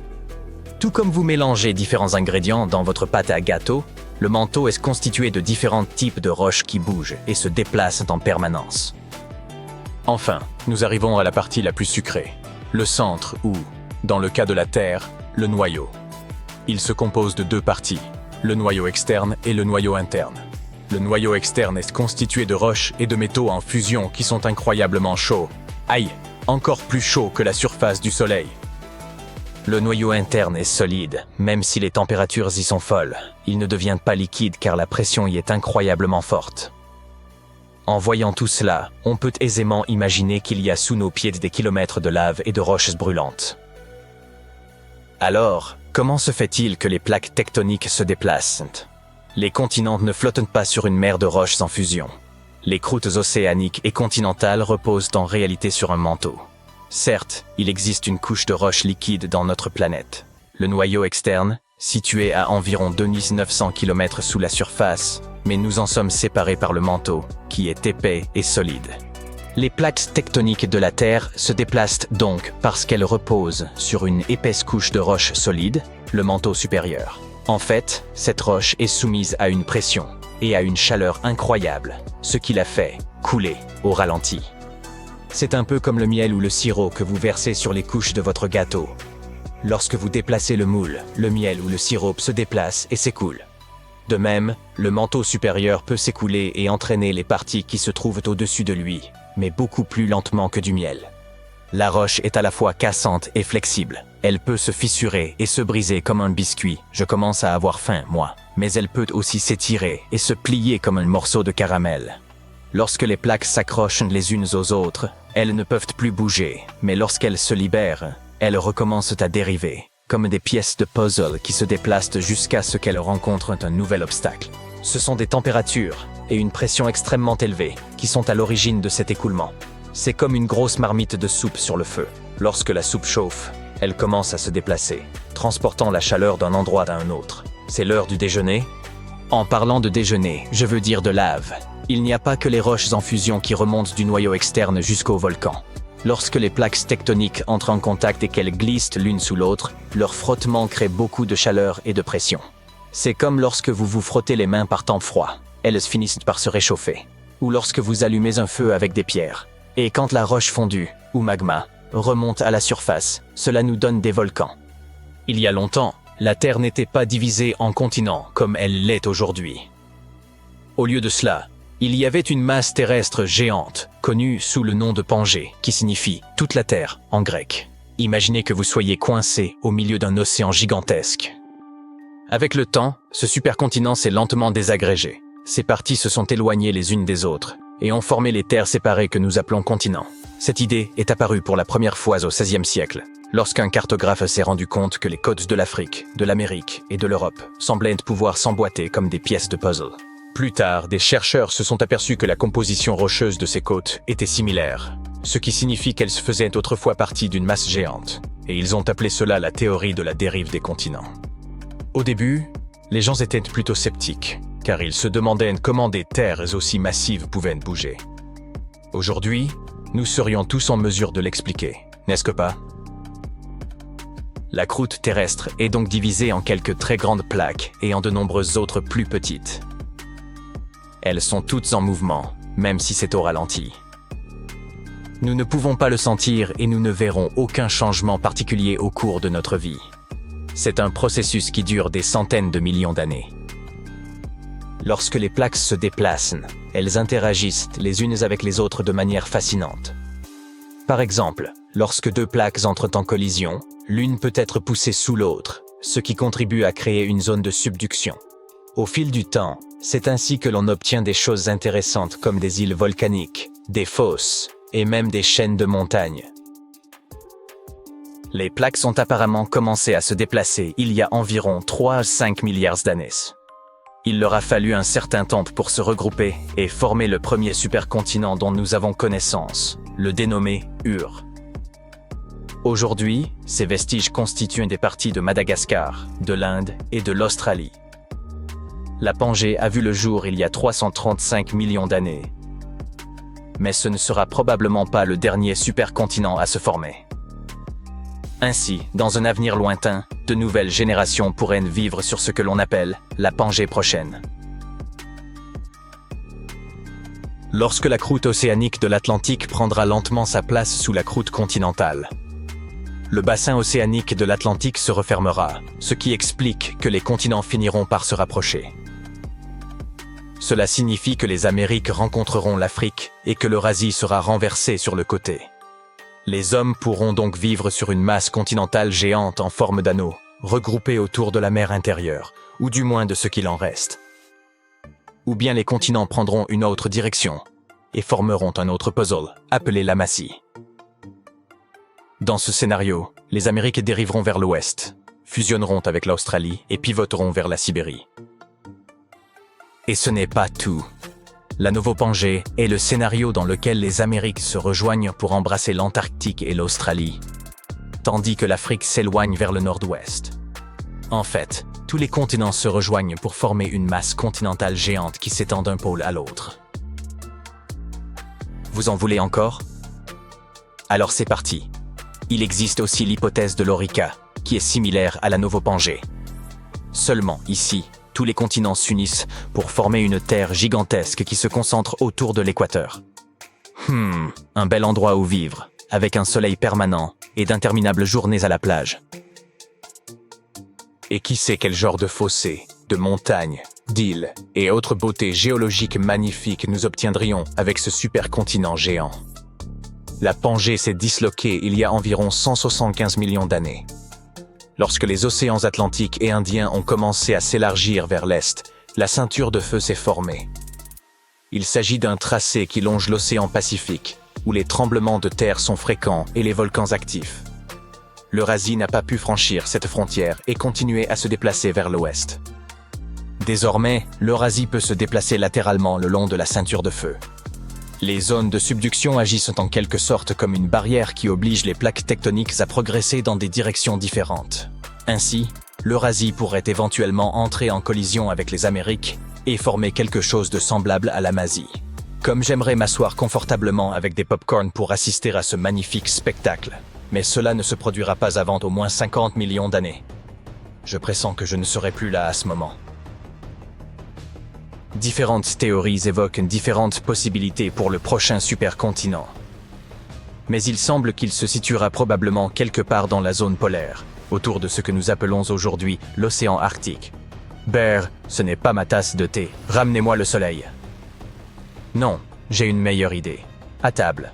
Tout comme vous mélangez différents ingrédients dans votre pâte à gâteau, le manteau est constitué de différents types de roches qui bougent et se déplacent en permanence. Enfin, nous arrivons à la partie la plus sucrée, le centre ou, dans le cas de la Terre, le noyau. Il se compose de 2 parties, le noyau externe et le noyau interne. Le noyau externe est constitué de roches et de métaux en fusion qui sont incroyablement chauds. Aïe, encore plus chauds que la surface du Soleil. Le noyau interne est solide, même si les températures y sont folles. Il ne devient pas liquide car la pression y est incroyablement forte. En voyant tout cela, on peut aisément imaginer qu'il y a sous nos pieds des kilomètres de lave et de roches brûlantes. Alors, comment se fait-il que les plaques tectoniques se déplacent ? Les continents ne flottent pas sur une mer de roches en fusion. Les croûtes océaniques et continentales reposent en réalité sur un manteau. Certes, il existe une couche de roches liquides dans notre planète. Le noyau externe, situé à environ 2900 km sous la surface, mais nous en sommes séparés par le manteau, qui est épais et solide. Les plaques tectoniques de la Terre se déplacent donc parce qu'elles reposent sur une épaisse couche de roches solides, le manteau supérieur. En fait, cette roche est soumise à une pression et à une chaleur incroyable, ce qui la fait couler au ralenti. C'est un peu comme le miel ou le sirop que vous versez sur les couches de votre gâteau. Lorsque vous déplacez le moule, le miel ou le sirop se déplace et s'écoule. De même, le manteau supérieur peut s'écouler et entraîner les parties qui se trouvent au-dessus de lui, mais beaucoup plus lentement que du miel. La roche est à la fois cassante et flexible. Elle peut se fissurer et se briser comme un biscuit. Je commence à avoir faim, moi. Mais elle peut aussi s'étirer et se plier comme un morceau de caramel. Lorsque les plaques s'accrochent les unes aux autres, elles ne peuvent plus bouger, mais lorsqu'elles se libèrent, elles recommencent à dériver, comme des pièces de puzzle qui se déplacent jusqu'à ce qu'elles rencontrent un nouvel obstacle. Ce sont des températures et une pression extrêmement élevées qui sont à l'origine de cet écoulement. C'est comme une grosse marmite de soupe sur le feu. Lorsque la soupe chauffe, elle commence à se déplacer, transportant la chaleur d'un endroit à un autre. C'est l'heure du déjeuner. En parlant de déjeuner, je veux dire de lave. Il n'y a pas que les roches en fusion qui remontent du noyau externe jusqu'au volcan. Lorsque les plaques tectoniques entrent en contact et qu'elles glissent l'une sous l'autre, leur frottement crée beaucoup de chaleur et de pression. C'est comme lorsque vous vous frottez les mains par temps froid. Elles finissent par se réchauffer. Ou lorsque vous allumez un feu avec des pierres. Et quand la roche fondue, ou magma, remonte à la surface, cela nous donne des volcans. Il y a longtemps, la Terre n'était pas divisée en continents comme elle l'est aujourd'hui. Au lieu de cela, il y avait une masse terrestre géante, connue sous le nom de Pangée, qui signifie « toute la Terre » en grec. Imaginez que vous soyez coincé au milieu d'un océan gigantesque. Avec le temps, ce supercontinent s'est lentement désagrégé. Ces parties se sont éloignées les unes des autres et ont formé les terres séparées que nous appelons continents. Cette idée est apparue pour la première fois au XVIe siècle, lorsqu'un cartographe s'est rendu compte que les côtes de l'Afrique, de l'Amérique et de l'Europe semblaient pouvoir s'emboîter comme des pièces de puzzle. Plus tard, des chercheurs se sont aperçus que la composition rocheuse de ces côtes était similaire, ce qui signifie qu'elles faisaient autrefois partie d'une masse géante, et ils ont appelé cela la théorie de la dérive des continents. Au début, les gens étaient plutôt sceptiques, car ils se demandaient comment des terres aussi massives pouvaient bouger. Aujourd'hui, nous serions tous en mesure de l'expliquer, n'est-ce que pas? La croûte terrestre est donc divisée en quelques très grandes plaques et en de nombreuses autres plus petites. Elles sont toutes en mouvement, même si c'est au ralenti. Nous ne pouvons pas le sentir et nous ne verrons aucun changement particulier au cours de notre vie. C'est un processus qui dure des centaines de millions d'années. Lorsque les plaques se déplacent, elles interagissent les unes avec les autres de manière fascinante. Par exemple, lorsque deux plaques entrent en collision, l'une peut être poussée sous l'autre, ce qui contribue à créer une zone de subduction. Au fil du temps, c'est ainsi que l'on obtient des choses intéressantes comme des îles volcaniques, des fosses et même des chaînes de montagnes. Les plaques ont apparemment commencé à se déplacer il y a environ 3 à 5 milliards d'années. Il leur a fallu un certain temps pour se regrouper et former le premier supercontinent dont nous avons connaissance, le dénommé Ur. Aujourd'hui, ces vestiges constituent des parties de Madagascar, de l'Inde et de l'Australie. La Pangée a vu le jour il y a 335 millions d'années. Mais ce ne sera probablement pas le dernier supercontinent à se former. Ainsi, dans un avenir lointain, de nouvelles générations pourraient vivre sur ce que l'on appelle la Pangée prochaine. Lorsque la croûte océanique de l'Atlantique prendra lentement sa place sous la croûte continentale, le bassin océanique de l'Atlantique se refermera, ce qui explique que les continents finiront par se rapprocher. Cela signifie que les Amériques rencontreront l'Afrique et que l'Eurasie sera renversée sur le côté. Les hommes pourront donc vivre sur une masse continentale géante en forme d'anneau, regroupée autour de la mer intérieure, ou du moins de ce qu'il en reste. Ou bien les continents prendront une autre direction et formeront un autre puzzle, appelé l'amassie. Dans ce scénario, les Amériques dériveront vers l'ouest, fusionneront avec l'Australie et pivoteront vers la Sibérie. Et ce n'est pas tout. La Novo-Pangée est le scénario dans lequel les Amériques se rejoignent pour embrasser l'Antarctique et l'Australie, tandis que l'Afrique s'éloigne vers le nord-ouest. En fait, tous les continents se rejoignent pour former une masse continentale géante qui s'étend d'un pôle à l'autre. Vous en voulez encore? Alors c'est parti. Il existe aussi l'hypothèse de l'Orica, qui est similaire à la Novo-Pangée. Seulement, ici, tous les continents s'unissent pour former une terre gigantesque qui se concentre autour de l'équateur. Un bel endroit où vivre, avec un soleil permanent et d'interminables journées à la plage. Et qui sait quel genre de fossés, de montagnes, d'îles et autres beautés géologiques magnifiques nous obtiendrions avec ce supercontinent géant. La Pangée s'est disloquée il y a environ 175 millions d'années. Lorsque les océans Atlantiques et Indiens ont commencé à s'élargir vers l'est, la ceinture de feu s'est formée. Il s'agit d'un tracé qui longe l'océan Pacifique, où les tremblements de terre sont fréquents et les volcans actifs. L'Eurasie n'a pas pu franchir cette frontière et continuer à se déplacer vers l'ouest. Désormais, l'Eurasie peut se déplacer latéralement le long de la ceinture de feu. Les zones de subduction agissent en quelque sorte comme une barrière qui oblige les plaques tectoniques à progresser dans des directions différentes. Ainsi, l'Eurasie pourrait éventuellement entrer en collision avec les Amériques et former quelque chose de semblable à l'Amazie. Comme j'aimerais m'asseoir confortablement avec des pop-corn pour assister à ce magnifique spectacle, mais cela ne se produira pas avant au moins 50 millions d'années. Je pressens que je ne serai plus là à ce moment. Différentes théories évoquent différentes possibilités pour le prochain supercontinent. Mais il semble qu'il se situera probablement quelque part dans la zone polaire, autour de ce que nous appelons aujourd'hui l'océan Arctique. Bear, ce n'est pas ma tasse de thé. Ramenez-moi le soleil. Non, j'ai une meilleure idée. À table.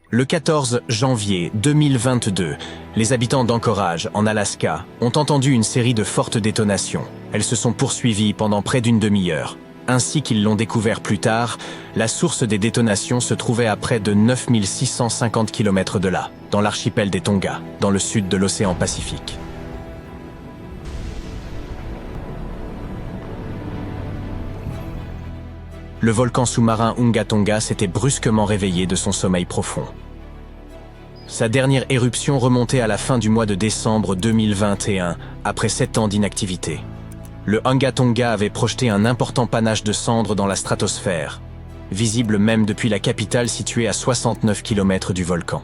Le 14 janvier 2022, les habitants d'Anchorage, en Alaska, ont entendu une série de fortes détonations. Elles se sont poursuivies pendant près d'une demi-heure. Ainsi qu'ils l'ont découvert plus tard, la source des détonations se trouvait à près de 9650 km de là, dans l'archipel des Tonga, dans le sud de l'océan Pacifique. Le volcan sous-marin Unga Tonga s'était brusquement réveillé de son sommeil profond. Sa dernière éruption remontait à la fin du mois de décembre 2021, après 7 ans d'inactivité. Le Unga Tonga avait projeté un important panache de cendres dans la stratosphère, visible même depuis la capitale située à 69 km du volcan.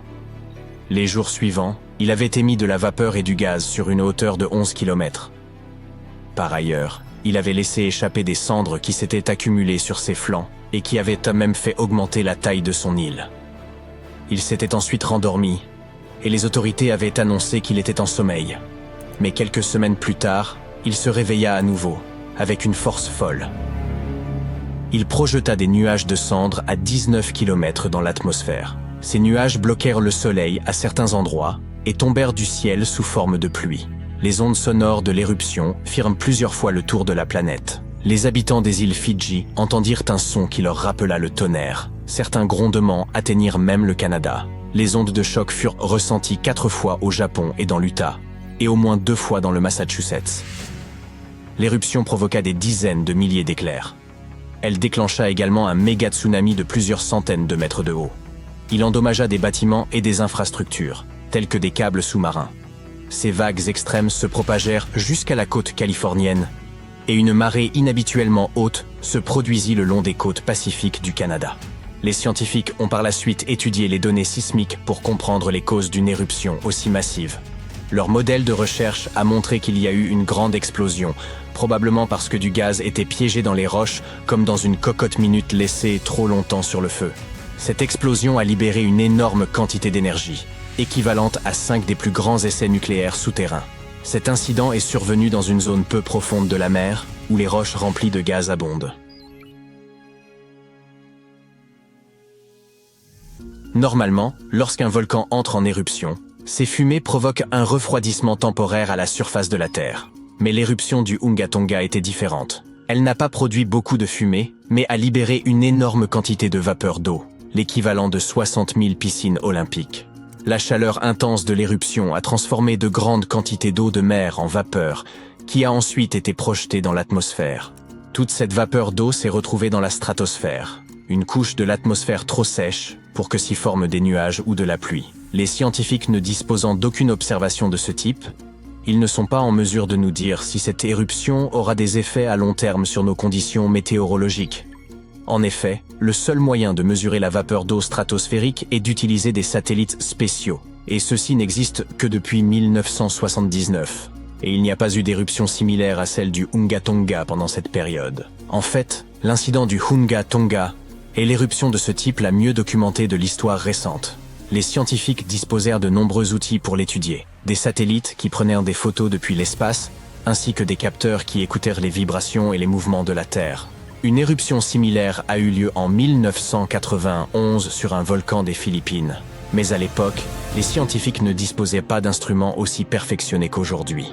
Les jours suivants, il avait émis de la vapeur et du gaz sur une hauteur de 11 km. Par ailleurs, il avait laissé échapper des cendres qui s'étaient accumulées sur ses flancs et qui avaient même fait augmenter la taille de son île. Il s'était ensuite rendormi et les autorités avaient annoncé qu'il était en sommeil. Mais quelques semaines plus tard, il se réveilla à nouveau, avec une force folle. Il projeta des nuages de cendres à 19 km dans l'atmosphère. Ces nuages bloquèrent le soleil à certains endroits et tombèrent du ciel sous forme de pluie. Les ondes sonores de l'éruption firent plusieurs fois le tour de la planète. Les habitants des îles Fidji entendirent un son qui leur rappela le tonnerre. Certains grondements atteignirent même le Canada. Les ondes de choc furent ressenties 4 fois au Japon et dans l'Utah, et au moins 2 fois dans le Massachusetts. L'éruption provoqua des dizaines de milliers d'éclairs. Elle déclencha également un méga tsunami de plusieurs centaines de mètres de haut. Il endommagea des bâtiments et des infrastructures, tels que des câbles sous-marins. Ces vagues extrêmes se propagèrent jusqu'à la côte californienne, et une marée inhabituellement haute se produisit le long des côtes pacifiques du Canada. Les scientifiques ont par la suite étudié les données sismiques pour comprendre les causes d'une éruption aussi massive. Leur modèle de recherche a montré qu'il y a eu une grande explosion, probablement parce que du gaz était piégé dans les roches comme dans une cocotte minute laissée trop longtemps sur le feu. Cette explosion a libéré une énorme quantité d'énergie, équivalente à 5 des plus grands essais nucléaires souterrains. Cet incident est survenu dans une zone peu profonde de la mer, où les roches remplies de gaz abondent. Normalement, lorsqu'un volcan entre en éruption, ces fumées provoquent un refroidissement temporaire à la surface de la Terre. Mais l'éruption du Unga Tonga était différente. Elle n'a pas produit beaucoup de fumée, mais a libéré une énorme quantité de vapeur d'eau, l'équivalent de 60 000 piscines olympiques. La chaleur intense de l'éruption a transformé de grandes quantités d'eau de mer en vapeur, qui a ensuite été projetée dans l'atmosphère. Toute cette vapeur d'eau s'est retrouvée dans la stratosphère, une couche de l'atmosphère trop sèche pour que s'y forment des nuages ou de la pluie. Les scientifiques ne disposant d'aucune observation de ce type, ils ne sont pas en mesure de nous dire si cette éruption aura des effets à long terme sur nos conditions météorologiques. En effet, le seul moyen de mesurer la vapeur d'eau stratosphérique est d'utiliser des satellites spéciaux, et ceux-ci n'existent que depuis 1979. Et il n'y a pas eu d'éruption similaire à celle du Unga Tonga pendant cette période. En fait, l'incident du Unga Tonga est l'éruption de ce type la mieux documentée de l'histoire récente. Les scientifiques disposèrent de nombreux outils pour l'étudier. Des satellites qui prenèrent des photos depuis l'espace, ainsi que des capteurs qui écoutèrent les vibrations et les mouvements de la Terre. Une éruption similaire a eu lieu en 1991 sur un volcan des Philippines. Mais à l'époque, les scientifiques ne disposaient pas d'instruments aussi perfectionnés qu'aujourd'hui.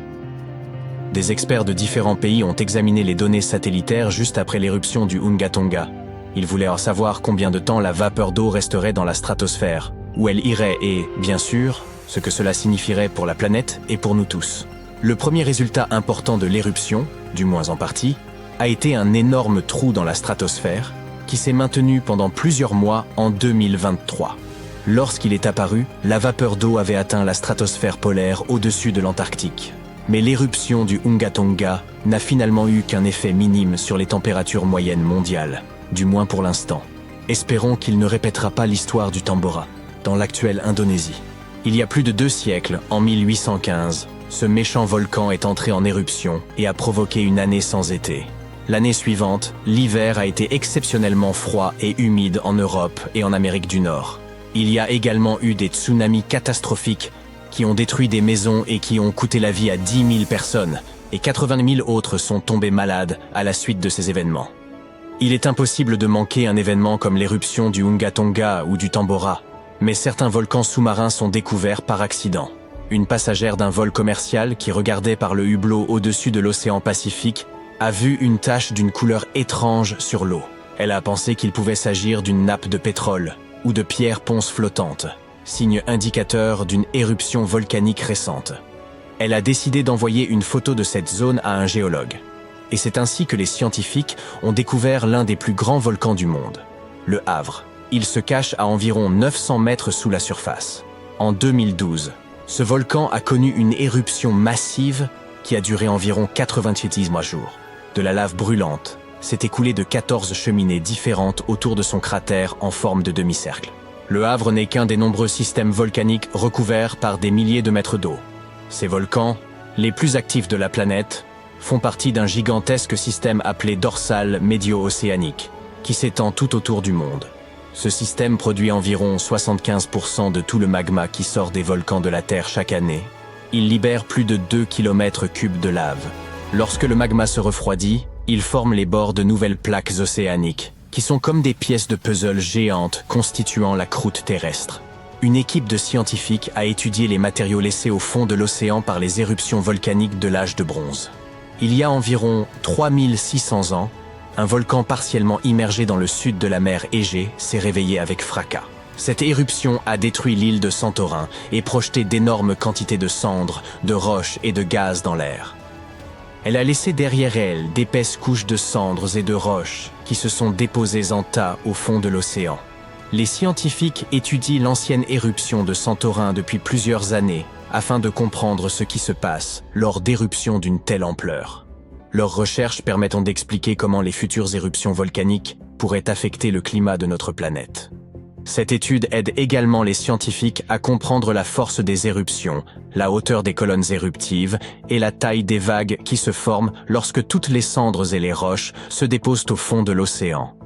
Des experts de différents pays ont examiné les données satellitaires juste après l'éruption du Unga Tonga. Ils voulaient en savoir combien de temps la vapeur d'eau resterait dans la stratosphère, où elle irait et, bien sûr, ce que cela signifierait pour la planète et pour nous tous. Le premier résultat important de l'éruption, du moins en partie, a été un énorme trou dans la stratosphère qui s'est maintenu pendant plusieurs mois en 2023. Lorsqu'il est apparu, la vapeur d'eau avait atteint la stratosphère polaire au-dessus de l'Antarctique. Mais l'éruption du Unga Tonga n'a finalement eu qu'un effet minime sur les températures moyennes mondiales, du moins pour l'instant. Espérons qu'il ne répétera pas l'histoire du Tambora, dans l'actuelle Indonésie. Il y a plus de 2 siècles, en 1815, ce méchant volcan est entré en éruption et a provoqué une année sans été. L'année suivante, l'hiver a été exceptionnellement froid et humide en Europe et en Amérique du Nord. Il y a également eu des tsunamis catastrophiques qui ont détruit des maisons et qui ont coûté la vie à 10 000 personnes, et 80 000 autres sont tombés malades à la suite de ces événements. Il est impossible de manquer un événement comme l'éruption du Hunga Tonga ou du Tambora, mais certains volcans sous-marins sont découverts par accident. Une passagère d'un vol commercial qui regardait par le hublot au-dessus de l'océan Pacifique a vu une tache d'une couleur étrange sur l'eau. Elle a pensé qu'il pouvait s'agir d'une nappe de pétrole ou de pierres ponces flottantes, signe indicateur d'une éruption volcanique récente. Elle a décidé d'envoyer une photo de cette zone à un géologue. Et c'est ainsi que les scientifiques ont découvert l'un des plus grands volcans du monde, le Havre. Il se cache à environ 900 mètres sous la surface. En 2012, ce volcan a connu une éruption massive qui a duré environ 88 jours. De la lave brûlante s'est écoulée de 14 cheminées différentes autour de son cratère en forme de demi-cercle. Le Havre n'est qu'un des nombreux systèmes volcaniques recouverts par des milliers de mètres d'eau. Ces volcans, les plus actifs de la planète, font partie d'un gigantesque système appelé dorsal médio-océanique, qui s'étend tout autour du monde. Ce système produit environ 75% de tout le magma qui sort des volcans de la Terre chaque année. Il libère plus de 2 km3 de lave. Lorsque le magma se refroidit, il forme les bords de nouvelles plaques océaniques, qui sont comme des pièces de puzzle géantes constituant la croûte terrestre. Une équipe de scientifiques a étudié les matériaux laissés au fond de l'océan par les éruptions volcaniques de l'âge de bronze. Il y a environ 3600 ans, un volcan partiellement immergé dans le sud de la mer Égée s'est réveillé avec fracas. Cette éruption a détruit l'île de Santorin et projeté d'énormes quantités de cendres, de roches et de gaz dans l'air. Elle a laissé derrière elle d'épaisses couches de cendres et de roches qui se sont déposées en tas au fond de l'océan. Les scientifiques étudient l'ancienne éruption de Santorin depuis plusieurs années afin de comprendre ce qui se passe lors d'éruptions d'une telle ampleur. Leurs recherches permettent d'expliquer comment les futures éruptions volcaniques pourraient affecter le climat de notre planète. Cette étude aide également les scientifiques à comprendre la force des éruptions, la hauteur des colonnes éruptives et la taille des vagues qui se forment lorsque toutes les cendres et les roches se déposent au fond de l'océan.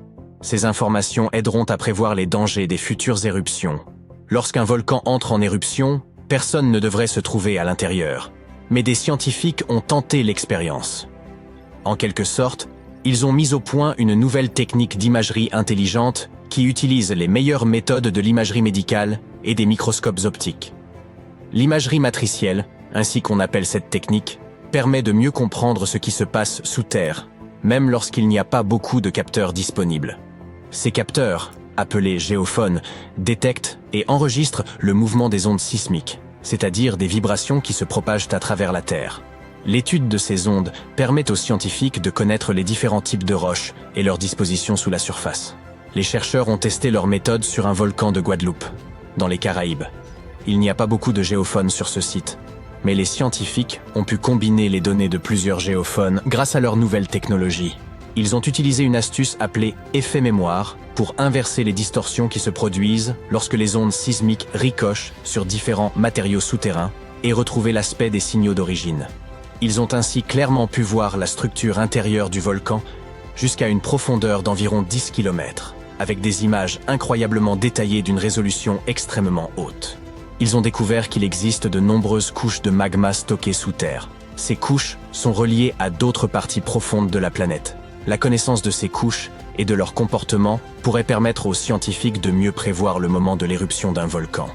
Ces informations aideront à prévoir les dangers des futures éruptions. Lorsqu'un volcan entre en éruption, personne ne devrait se trouver à l'intérieur, mais des scientifiques ont tenté l'expérience. En quelque sorte, ils ont mis au point une nouvelle technique d'imagerie intelligente qui utilise les meilleures méthodes de l'imagerie médicale et des microscopes optiques. L'imagerie matricielle, ainsi qu'on appelle cette technique, permet de mieux comprendre ce qui se passe sous terre, même lorsqu'il n'y a pas beaucoup de capteurs disponibles. Ces capteurs, appelés géophones, détectent et enregistrent le mouvement des ondes sismiques, c'est-à-dire des vibrations qui se propagent à travers la Terre. L'étude de ces ondes permet aux scientifiques de connaître les différents types de roches et leur disposition sous la surface. Les chercheurs ont testé leur méthode sur un volcan de Guadeloupe, dans les Caraïbes. Il n'y a pas beaucoup de géophones sur ce site, mais les scientifiques ont pu combiner les données de plusieurs géophones grâce à leur nouvelle technologie. Ils ont utilisé une astuce appelée effet mémoire pour inverser les distorsions qui se produisent lorsque les ondes sismiques ricochent sur différents matériaux souterrains et retrouver l'aspect des signaux d'origine. Ils ont ainsi clairement pu voir la structure intérieure du volcan jusqu'à une profondeur d'environ 10 km, avec des images incroyablement détaillées d'une résolution extrêmement haute. Ils ont découvert qu'il existe de nombreuses couches de magma stockées sous terre. Ces couches sont reliées à d'autres parties profondes de la planète. La connaissance de ces couches et de leur comportement pourrait permettre aux scientifiques de mieux prévoir le moment de l'éruption d'un volcan.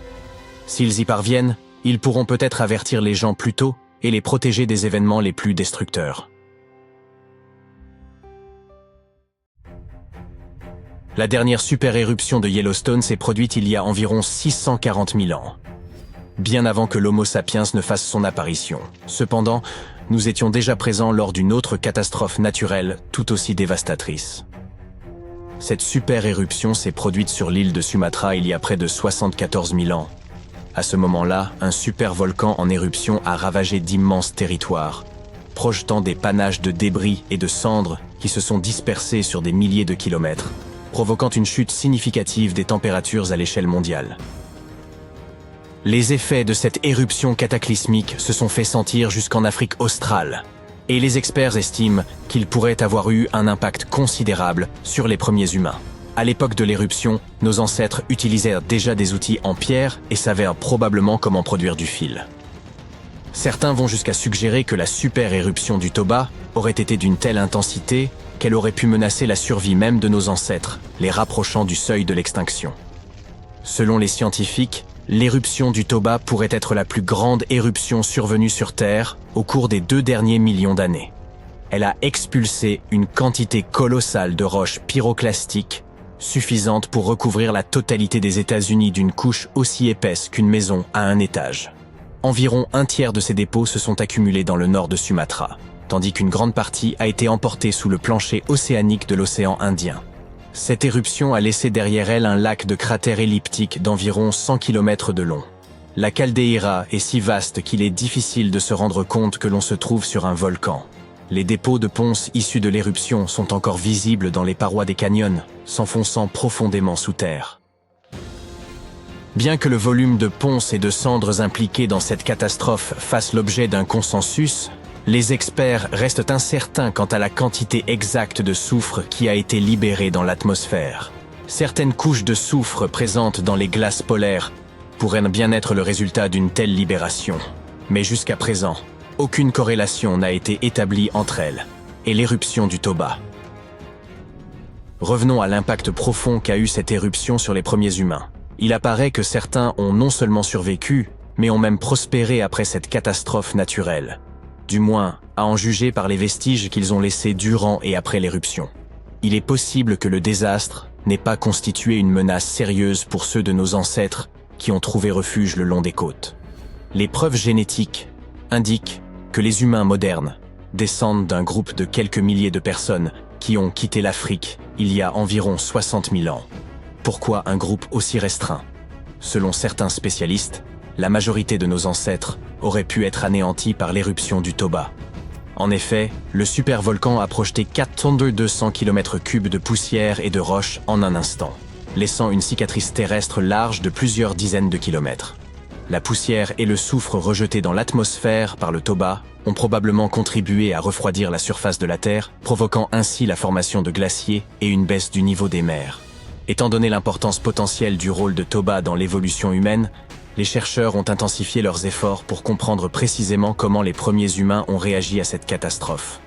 S'ils y parviennent, ils pourront peut-être avertir les gens plus tôt et les protéger des événements les plus destructeurs. La dernière super éruption de Yellowstone s'est produite il y a environ 640 000 ans, bien avant que l'Homo sapiens ne fasse son apparition. Cependant, nous étions déjà présents lors d'une autre catastrophe naturelle tout aussi dévastatrice. Cette super éruption s'est produite sur l'île de Sumatra il y a près de 74 000 ans. À ce moment-là, un super volcan en éruption a ravagé d'immenses territoires, projetant des panaches de débris et de cendres qui se sont dispersés sur des milliers de kilomètres, provoquant une chute significative des températures à l'échelle mondiale. Les effets de cette éruption cataclysmique se sont fait sentir jusqu'en Afrique australe, et les experts estiment qu'il pourrait avoir eu un impact considérable sur les premiers humains. À l'époque de l'éruption, nos ancêtres utilisèrent déjà des outils en pierre et savaient probablement comment produire du fil. Certains vont jusqu'à suggérer que la super-éruption du Toba aurait été d'une telle intensité qu'elle aurait pu menacer la survie même de nos ancêtres, les rapprochant du seuil de l'extinction. Selon les scientifiques, l'éruption du Toba pourrait être la plus grande éruption survenue sur Terre au cours des 2 derniers millions d'années. Elle a expulsé une quantité colossale de roches pyroclastiques, suffisante pour recouvrir la totalité des États-Unis d'une couche aussi épaisse qu'une maison à un étage. Environ un tiers de ces dépôts se sont accumulés dans le nord de Sumatra, tandis qu'une grande partie a été emportée sous le plancher océanique de l'océan Indien. Cette éruption a laissé derrière elle un lac de cratères elliptiques d'environ 100 km de long. La caldeira est si vaste qu'il est difficile de se rendre compte que l'on se trouve sur un volcan. Les dépôts de ponce issus de l'éruption sont encore visibles dans les parois des canyons, s'enfonçant profondément sous terre. Bien que le volume de ponce et de cendres impliqués dans cette catastrophe fasse l'objet d'un consensus, les experts restent incertains quant à la quantité exacte de soufre qui a été libérée dans l'atmosphère. Certaines couches de soufre présentes dans les glaces polaires pourraient bien être le résultat d'une telle libération. Mais jusqu'à présent, aucune corrélation n'a été établie entre elles et l'éruption du Toba. Revenons à l'impact profond qu'a eu cette éruption sur les premiers humains. Il apparaît que certains ont non seulement survécu, mais ont même prospéré après cette catastrophe naturelle. Du moins, à en juger par les vestiges qu'ils ont laissés durant et après l'éruption. Il est possible que le désastre n'ait pas constitué une menace sérieuse pour ceux de nos ancêtres qui ont trouvé refuge le long des côtes. Les preuves génétiques indiquent que les humains modernes descendent d'un groupe de quelques milliers de personnes qui ont quitté l'Afrique il y a environ 60 000 ans. Pourquoi un groupe aussi restreint? Selon certains spécialistes, la majorité de nos ancêtres aurait pu être anéantie par l'éruption du Toba. En effet, le supervolcan a projeté 4200 km3 de poussière et de roches en un instant, laissant une cicatrice terrestre large de plusieurs dizaines de kilomètres. La poussière et le soufre rejetés dans l'atmosphère par le Toba ont probablement contribué à refroidir la surface de la Terre, provoquant ainsi la formation de glaciers et une baisse du niveau des mers. Étant donné l'importance potentielle du rôle de Toba dans l'évolution humaine, les chercheurs ont intensifié leurs efforts pour comprendre précisément comment les premiers humains ont réagi à cette catastrophe.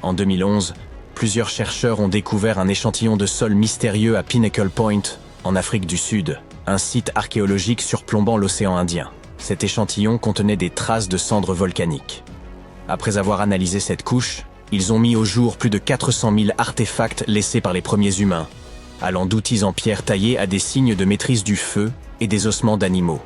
En 2011, plusieurs chercheurs ont découvert un échantillon de sol mystérieux à Pinnacle Point, en Afrique du Sud, un site archéologique surplombant l'océan Indien. Cet échantillon contenait des traces de cendres volcaniques. Après avoir analysé cette couche, ils ont mis au jour plus de 400 000 artefacts laissés par les premiers humains, allant d'outils en pierre taillés à des signes de maîtrise du feu et des ossements d'animaux.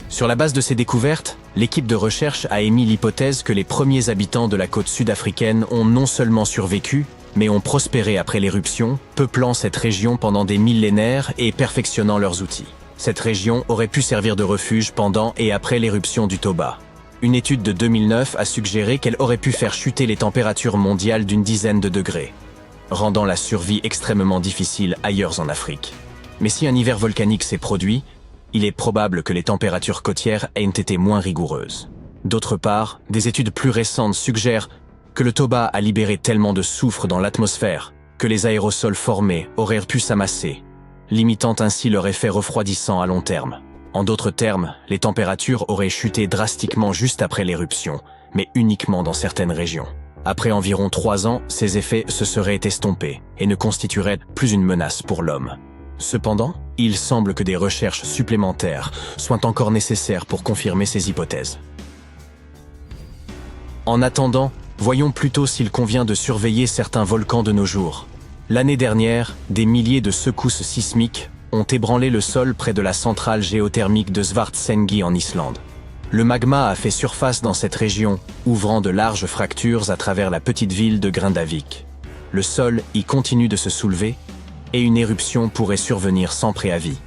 Sur la base de ces découvertes, l'équipe de recherche a émis l'hypothèse que les premiers habitants de la côte sud-africaine ont non seulement survécu, mais ont prospéré après l'éruption, peuplant cette région pendant des millénaires et perfectionnant leurs outils. Cette région aurait pu servir de refuge pendant et après l'éruption du Toba. Une étude de 2009 a suggéré qu'elle aurait pu faire chuter les températures mondiales d'une dizaine de degrés, rendant la survie extrêmement difficile ailleurs en Afrique. Mais si un hiver volcanique s'est produit, il est probable que les températures côtières aient été moins rigoureuses. D'autre part, des études plus récentes suggèrent que le Toba a libéré tellement de soufre dans l'atmosphère que les aérosols formés auraient pu s'amasser, limitant ainsi leur effet refroidissant à long terme. En d'autres termes, les températures auraient chuté drastiquement juste après l'éruption, mais uniquement dans certaines régions. Après environ 3 ans, ces effets se seraient estompés et ne constitueraient plus une menace pour l'homme. Cependant, il semble que des recherches supplémentaires soient encore nécessaires pour confirmer ces hypothèses. En attendant, voyons plutôt s'il convient de surveiller certains volcans de nos jours. L'année dernière, des milliers de secousses sismiques ont ébranlé le sol près de la centrale géothermique de Svartsengi en Islande. Le magma a fait surface dans cette région, ouvrant de larges fractures à travers la petite ville de Grindavik. Le sol y continue de se soulever, et une éruption pourrait survenir sans préavis.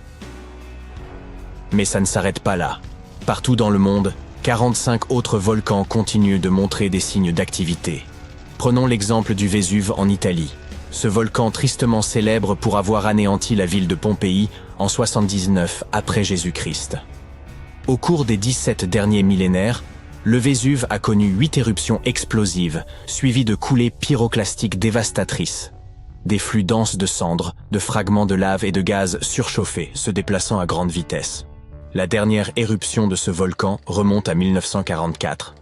Mais ça ne s'arrête pas là. Partout dans le monde, 45 autres volcans continuent de montrer des signes d'activité. Prenons l'exemple du Vésuve en Italie. ce volcan tristement célèbre pour avoir anéanti la ville de Pompéi en 79 après Jésus-Christ. Au cours des 17 derniers millénaires, le Vésuve a connu 8 éruptions explosives, suivies de coulées pyroclastiques dévastatrices. Des flux denses de cendres, de fragments de lave et de gaz surchauffés se déplaçant à grande vitesse. La dernière éruption de ce volcan remonte à 1944.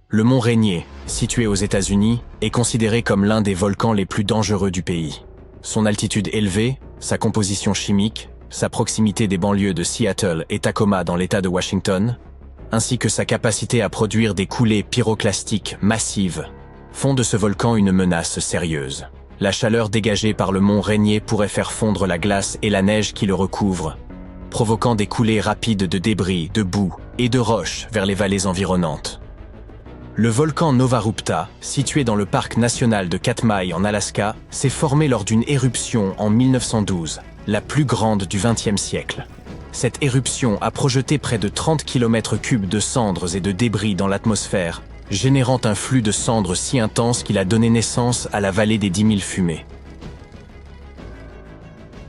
Le mont Rainier, situé aux États-Unis, est considéré comme l'un des volcans les plus dangereux du pays. Son altitude élevée, sa composition chimique, sa proximité des banlieues de Seattle et Tacoma dans l'État de Washington, ainsi que sa capacité à produire des coulées pyroclastiques massives, font de ce volcan une menace sérieuse. La chaleur dégagée par le mont Rainier pourrait faire fondre la glace et la neige qui le recouvre, provoquant des coulées rapides de débris, de boue et de roches vers les vallées environnantes. Le volcan Nova Rupta, situé dans le parc national de Katmai en Alaska, s'est formé lors d'une éruption en 1912, la plus grande du XXe siècle. Cette éruption a projeté près de 30 km3 de cendres et de débris dans l'atmosphère, générant un flux de cendres si intense qu'il a donné naissance à la vallée des 10 000 fumées.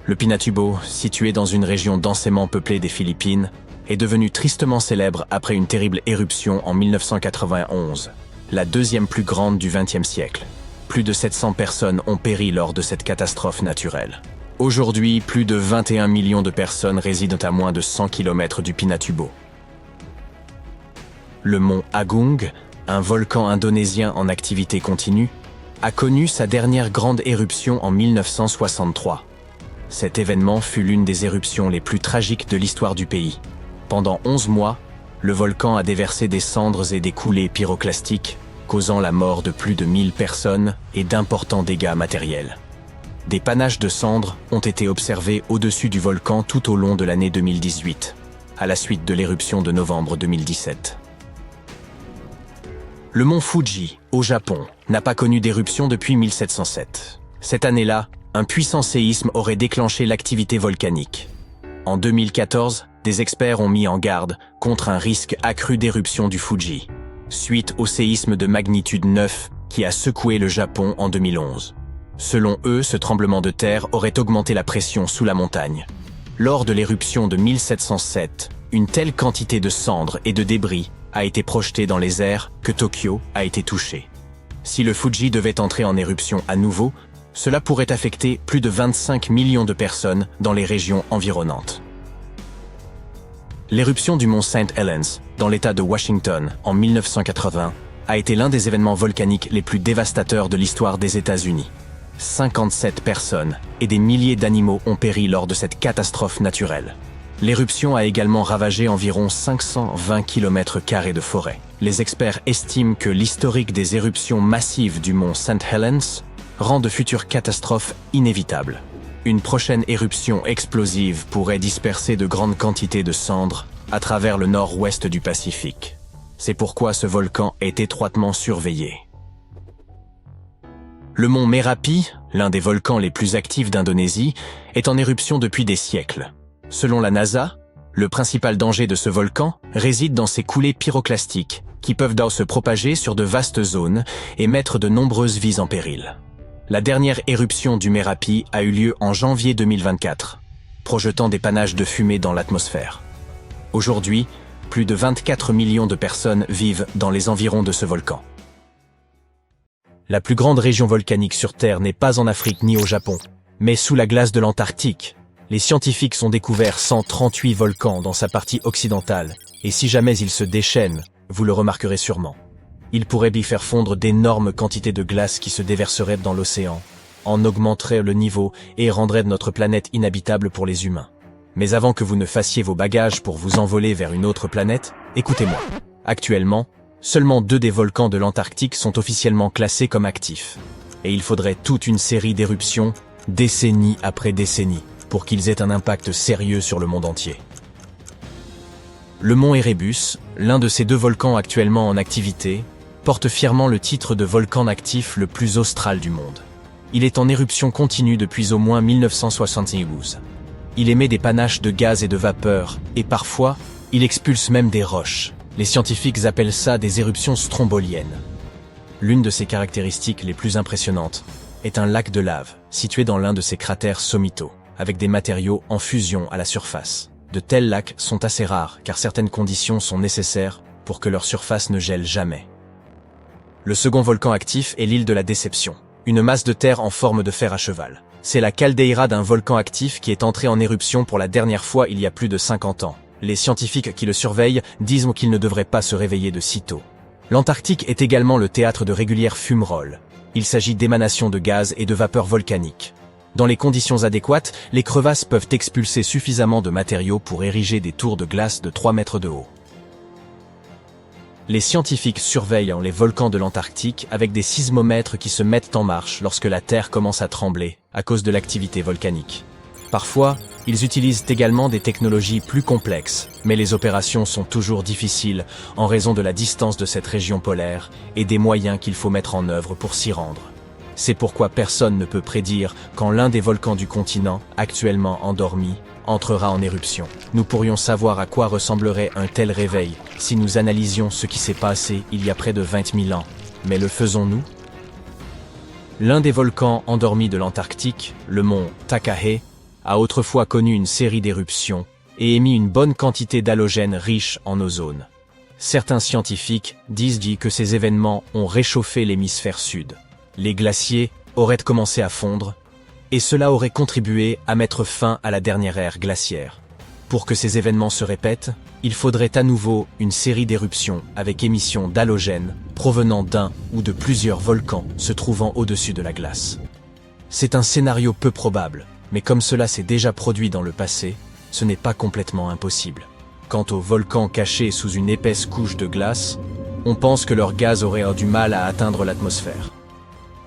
Le Pinatubo, situé dans une région densément peuplée des Philippines, est devenu tristement célèbre après une terrible éruption en 1991, la deuxième plus grande du XXe siècle. Plus de 700 personnes ont péri lors de cette catastrophe naturelle. Aujourd'hui, plus de 21 millions de personnes résident à moins de 100 km du Pinatubo. Le mont Agung, un volcan indonésien en activité continue, a connu sa dernière grande éruption en 1963. Cet événement fut l'une des éruptions les plus tragiques de l'histoire du pays. Pendant 11 mois, le volcan a déversé des cendres et des coulées pyroclastiques, causant la mort de plus de 1000 personnes et d'importants dégâts matériels. Des panaches de cendres ont été observés au-dessus du volcan tout au long de l'année 2018, à la suite de l'éruption de novembre 2017. Le mont Fuji, au Japon, n'a pas connu d'éruption depuis 1707. Cette année-là, un puissant séisme aurait déclenché l'activité volcanique. En 2014, des experts ont mis en garde contre un risque accru d'éruption du Fuji, suite au séisme de magnitude 9 qui a secoué le Japon en 2011. Selon eux, ce tremblement de terre aurait augmenté la pression sous la montagne. Lors de l'éruption de 1707, une telle quantité de cendres et de débris a été projetée dans les airs que Tokyo a été touché. Si le Fuji devait entrer en éruption à nouveau, cela pourrait affecter plus de 25 millions de personnes dans les régions environnantes. L'éruption du mont St. Helens, dans l'État de Washington, en 1980, a été l'un des événements volcaniques les plus dévastateurs de l'histoire des États-Unis. 57 personnes et des milliers d'animaux ont péri lors de cette catastrophe naturelle. L'éruption a également ravagé environ 520 km² de forêt. Les experts estiment que l'historique des éruptions massives du mont St. Helens rend de futures catastrophes inévitables. Une prochaine éruption explosive pourrait disperser de grandes quantités de cendres à travers le nord-ouest du Pacifique. C'est pourquoi ce volcan est étroitement surveillé. Le mont Merapi, l'un des volcans les plus actifs d'Indonésie, est en éruption depuis des siècles. Selon la NASA, le principal danger de ce volcan réside dans ses coulées pyroclastiques, qui peuvent se propager sur de vastes zones et mettre de nombreuses vies en péril. La dernière éruption du Merapi a eu lieu en janvier 2024, projetant des panaches de fumée dans l'atmosphère. Aujourd'hui, plus de 24 millions de personnes vivent dans les environs de ce volcan. La plus grande région volcanique sur Terre n'est pas en Afrique ni au Japon, mais sous la glace de l'Antarctique. Les scientifiques ont découvert 138 volcans dans sa partie occidentale, et si jamais ils se déchaînent, vous le remarquerez sûrement. Ils pourraient y faire fondre d'énormes quantités de glace qui se déverseraient dans l'océan, en augmenteraient le niveau et rendraient notre planète inhabitable pour les humains. Mais avant que vous ne fassiez vos bagages pour vous envoler vers une autre planète, écoutez-moi. Actuellement, seulement 2 des volcans de l'Antarctique sont officiellement classés comme actifs. Et il faudrait toute une série d'éruptions, décennie après décennie, pour qu'ils aient un impact sérieux sur le monde entier. Le mont Erebus, l'un de ces 2 volcans actuellement en activité, porte fièrement le titre de volcan actif le plus austral du monde. Il est en éruption continue depuis au moins 1972. Il émet des panaches de gaz et de vapeur, et parfois, il expulse même des roches. Les scientifiques appellent ça des éruptions stromboliennes. L'une de ses caractéristiques les plus impressionnantes est un lac de lave situé dans l'un de ses cratères sommitaux, avec des matériaux en fusion à la surface. De tels lacs sont assez rares car certaines conditions sont nécessaires pour que leur surface ne gèle jamais. Le second volcan actif est l'île de la Déception, une masse de terre en forme de fer à cheval. C'est la caldeira d'un volcan actif qui est entré en éruption pour la dernière fois il y a plus de 50 ans. Les scientifiques qui le surveillent disent qu'il ne devrait pas se réveiller de sitôt. L'Antarctique est également le théâtre de régulières fumerolles. Il s'agit d'émanations de gaz et de vapeurs volcaniques. Dans les conditions adéquates, les crevasses peuvent expulser suffisamment de matériaux pour ériger des tours de glace de 3 mètres de haut. Les scientifiques surveillent les volcans de l'Antarctique avec des sismomètres qui se mettent en marche lorsque la Terre commence à trembler à cause de l'activité volcanique. Parfois, ils utilisent également des technologies plus complexes, mais les opérations sont toujours difficiles en raison de la distance de cette région polaire et des moyens qu'il faut mettre en œuvre pour s'y rendre. C'est pourquoi personne ne peut prédire quand l'un des volcans du continent, actuellement endormi, entrera en éruption. Nous pourrions savoir à quoi ressemblerait un tel réveil si nous analysions ce qui s'est passé il y a près de 20 000 ans. Mais le faisons-nous? L'un des volcans endormis de l'Antarctique, le mont Takahe, a autrefois connu une série d'éruptions et émis une bonne quantité d'halogène riche en ozone. Certains scientifiques disent que ces événements ont réchauffé l'hémisphère sud. Les glaciers auraient commencé à fondre, et cela aurait contribué à mettre fin à la dernière ère glaciaire. Pour que ces événements se répètent, il faudrait à nouveau une série d'éruptions avec émission d'halogène provenant d'un ou de plusieurs volcans se trouvant au-dessus de la glace. C'est un scénario peu probable, mais comme cela s'est déjà produit dans le passé, ce n'est pas complètement impossible. Quant aux volcans cachés sous une épaisse couche de glace, on pense que leur gaz aurait du mal à atteindre l'atmosphère.